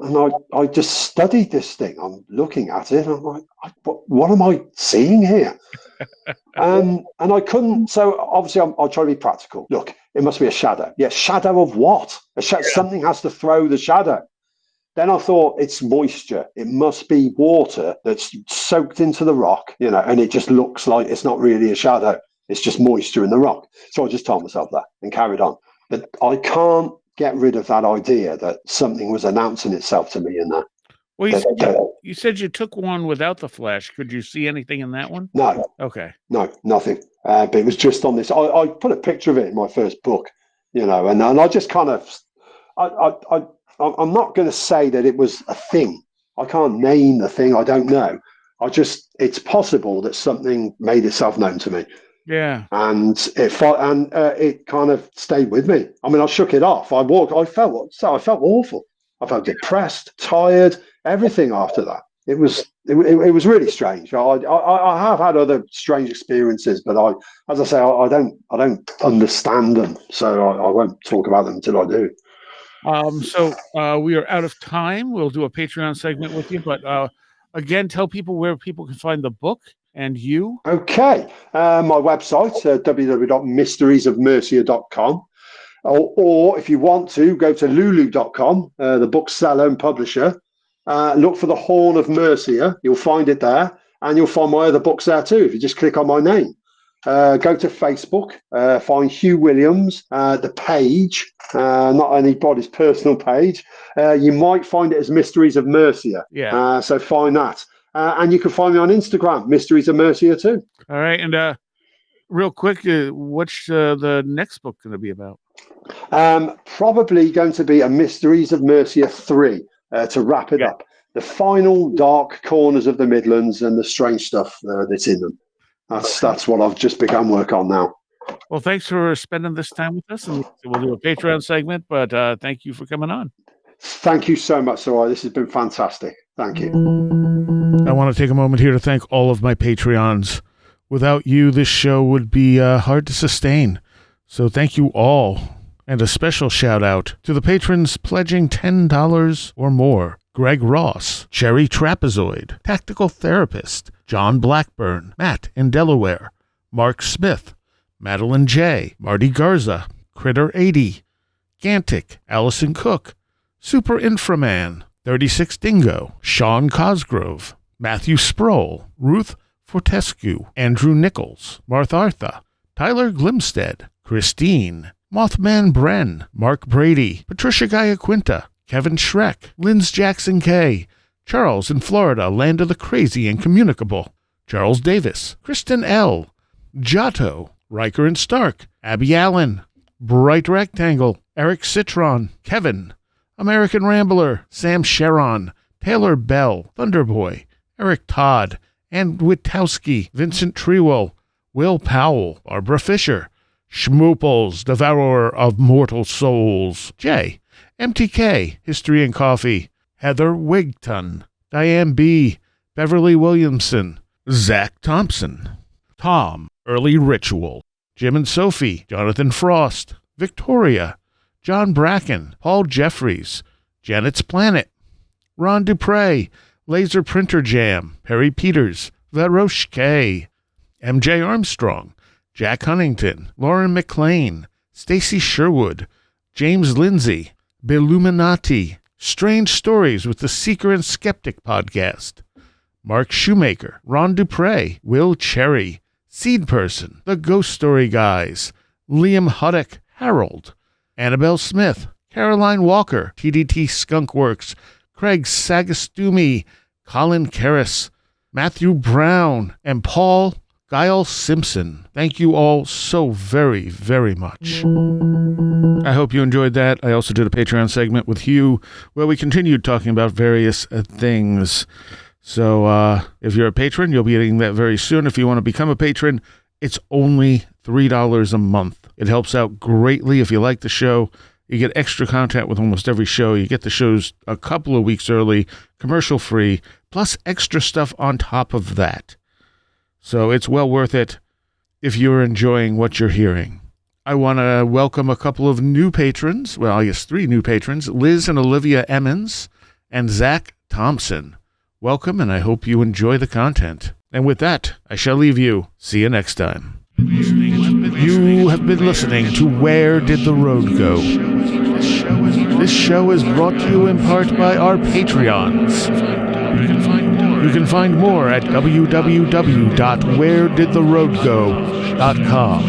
And I just studied this thing. I'm looking at it. And I'm like, what am I seeing here? And I couldn't. So obviously, I'll try to be practical. Look, it must be a shadow. Yeah, shadow of what? Something has to throw the shadow. Then I thought it's moisture. It must be water that's soaked into the rock, and it just looks like it's not really a shadow. It's just moisture in the rock. So I just told myself that and carried on. But I can't get rid of that idea that something was announcing itself to me in that. Well, you said you took one without the flash. Could you see anything in that one? No. Okay. No, nothing. But it was just on this. I put a picture of it in my first book, and I just kind of, I'm not going to say that it was a thing. I can't name the thing. I don't know. It's possible that something made itself known to me. Yeah. And it kind of stayed with me. I mean, I shook it off. I felt awful. I felt depressed, tired, everything after that. It was really strange. I have had other strange experiences, but I don't understand them, so I won't talk about them until I do. So we are out of time. We'll do a Patreon segment with you, but again, tell people where people can find the book and you. Okay. My website, www.mysteriesofmercia.com. Or if you want to, go to lulu.com, the bookseller and publisher. Look for the Horn of Mercia. You'll find it there. And you'll find my other books there too, if you just click on my name. Go to Facebook, find Hugh Williams, the page, not anybody's personal page. You might find it as Mysteries of Mercia. Yeah. So find that. And you can find me on Instagram, Mysteries of Mercia too. All right. And real quick, what's the next book going to be about? Probably going to be a Mysteries of Mercia 3 to wrap it up. The final dark corners of the Midlands and the strange stuff that's in them. That's what I've just begun work on now. Well, thanks for spending this time with us, and we'll do a Patreon segment, but thank you for coming on. Thank you so much, Sarai. This has been fantastic. Thank you. I want to take a moment here to thank all of my Patreons. Without you, this show would be hard to sustain. So thank you all. And a special shout out to the patrons pledging $10 or more. Greg Ross, Cherry Trapezoid, Tactical Therapist, John Blackburn, Matt in Delaware, Mark Smith, Madeline J., Marty Garza, Critter 80, Gantic, Allison Cook, Super Inframan, 36 Dingo, Sean Cosgrove, Matthew Sproul, Ruth Fortescue, Andrew Nichols, Martha, Tyler Glimstead, Christine, Mothman Bren, Mark Brady, Patricia Gaia-Quinta, Kevin Schreck, Linz Jackson K., Charles in Florida, Land of the Crazy and Communicable, Charles Davis, Kristen L., Giotto, Riker and Stark, Abby Allen, Bright Rectangle, Eric Citron, Kevin, American Rambler, Sam Sharon, Taylor Bell, Thunderboy, Eric Todd, and Witowski, Vincent Trewell, Will Powell, Barbara Fisher, Schmooples, Devourer of Mortal Souls, Jay, MTK, History and Coffee, Heather Wigton, Diane B., Beverly Williamson, Zach Thompson, Tom, Early Ritual, Jim and Sophie, Jonathan Frost, Victoria, John Bracken, Paul Jeffries, Janet's Planet, Ron Dupre, Laser Printer Jam, Perry Peters, Varosh K, MJ Armstrong, Jack Huntington, Lauren McLean, Stacy Sherwood, James Lindsay, Billuminati, Strange Stories with the Seeker and Skeptic podcast, Mark Shoemaker, Ron Dupre, Will Cherry, Seed Person, The Ghost Story Guys, Liam Huddock, Harold, Annabelle Smith, Caroline Walker, TDT Skunkworks, Craig Sagastumi, Colin Karras, Matthew Brown, and Paul Guile Simpson. Thank you all so very, very much. I hope you enjoyed that. I also did a Patreon segment with Hugh where we continued talking about various things. So if you're a patron, you'll be getting that very soon. If you want to become a patron, it's only $3 a month. It helps out greatly. If you like the show, you get extra content with almost every show. You get the shows a couple of weeks early, commercial free, plus extra stuff on top of that. So it's well worth it if you're enjoying what you're hearing. I want to welcome a couple of new patrons. Well, I guess 3 new patrons, Liz and Olivia Emmons and Zach Thompson. Welcome, and I hope you enjoy the content. And with that, I shall leave you. See you next time. You have been listening to Where Did the Road Go? This show is brought to you in part by our Patreons. You can find more at www.wheredidtheroadgo.com.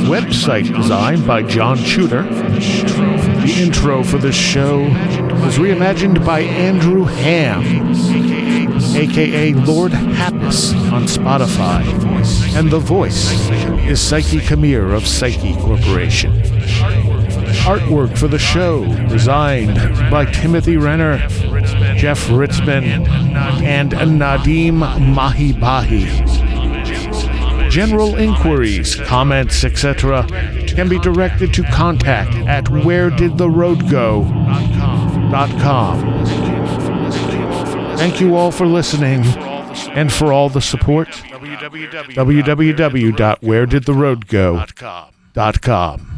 Website designed by John Tudor. The intro for this show was reimagined by Andrew Ham, a.k.a. Lord Happis on Spotify. And the voice is Psyche Kamir of Psyche Corporation. Artwork for the show designed by Timothy Renner, Jeff Ritzman, and Nadim Mahibahi. General inquiries, comments, etc. can be directed to contact at wheredidtheroadgo.com. Thank you all for listening and for all the support. www.wheredidtheroadgo.com.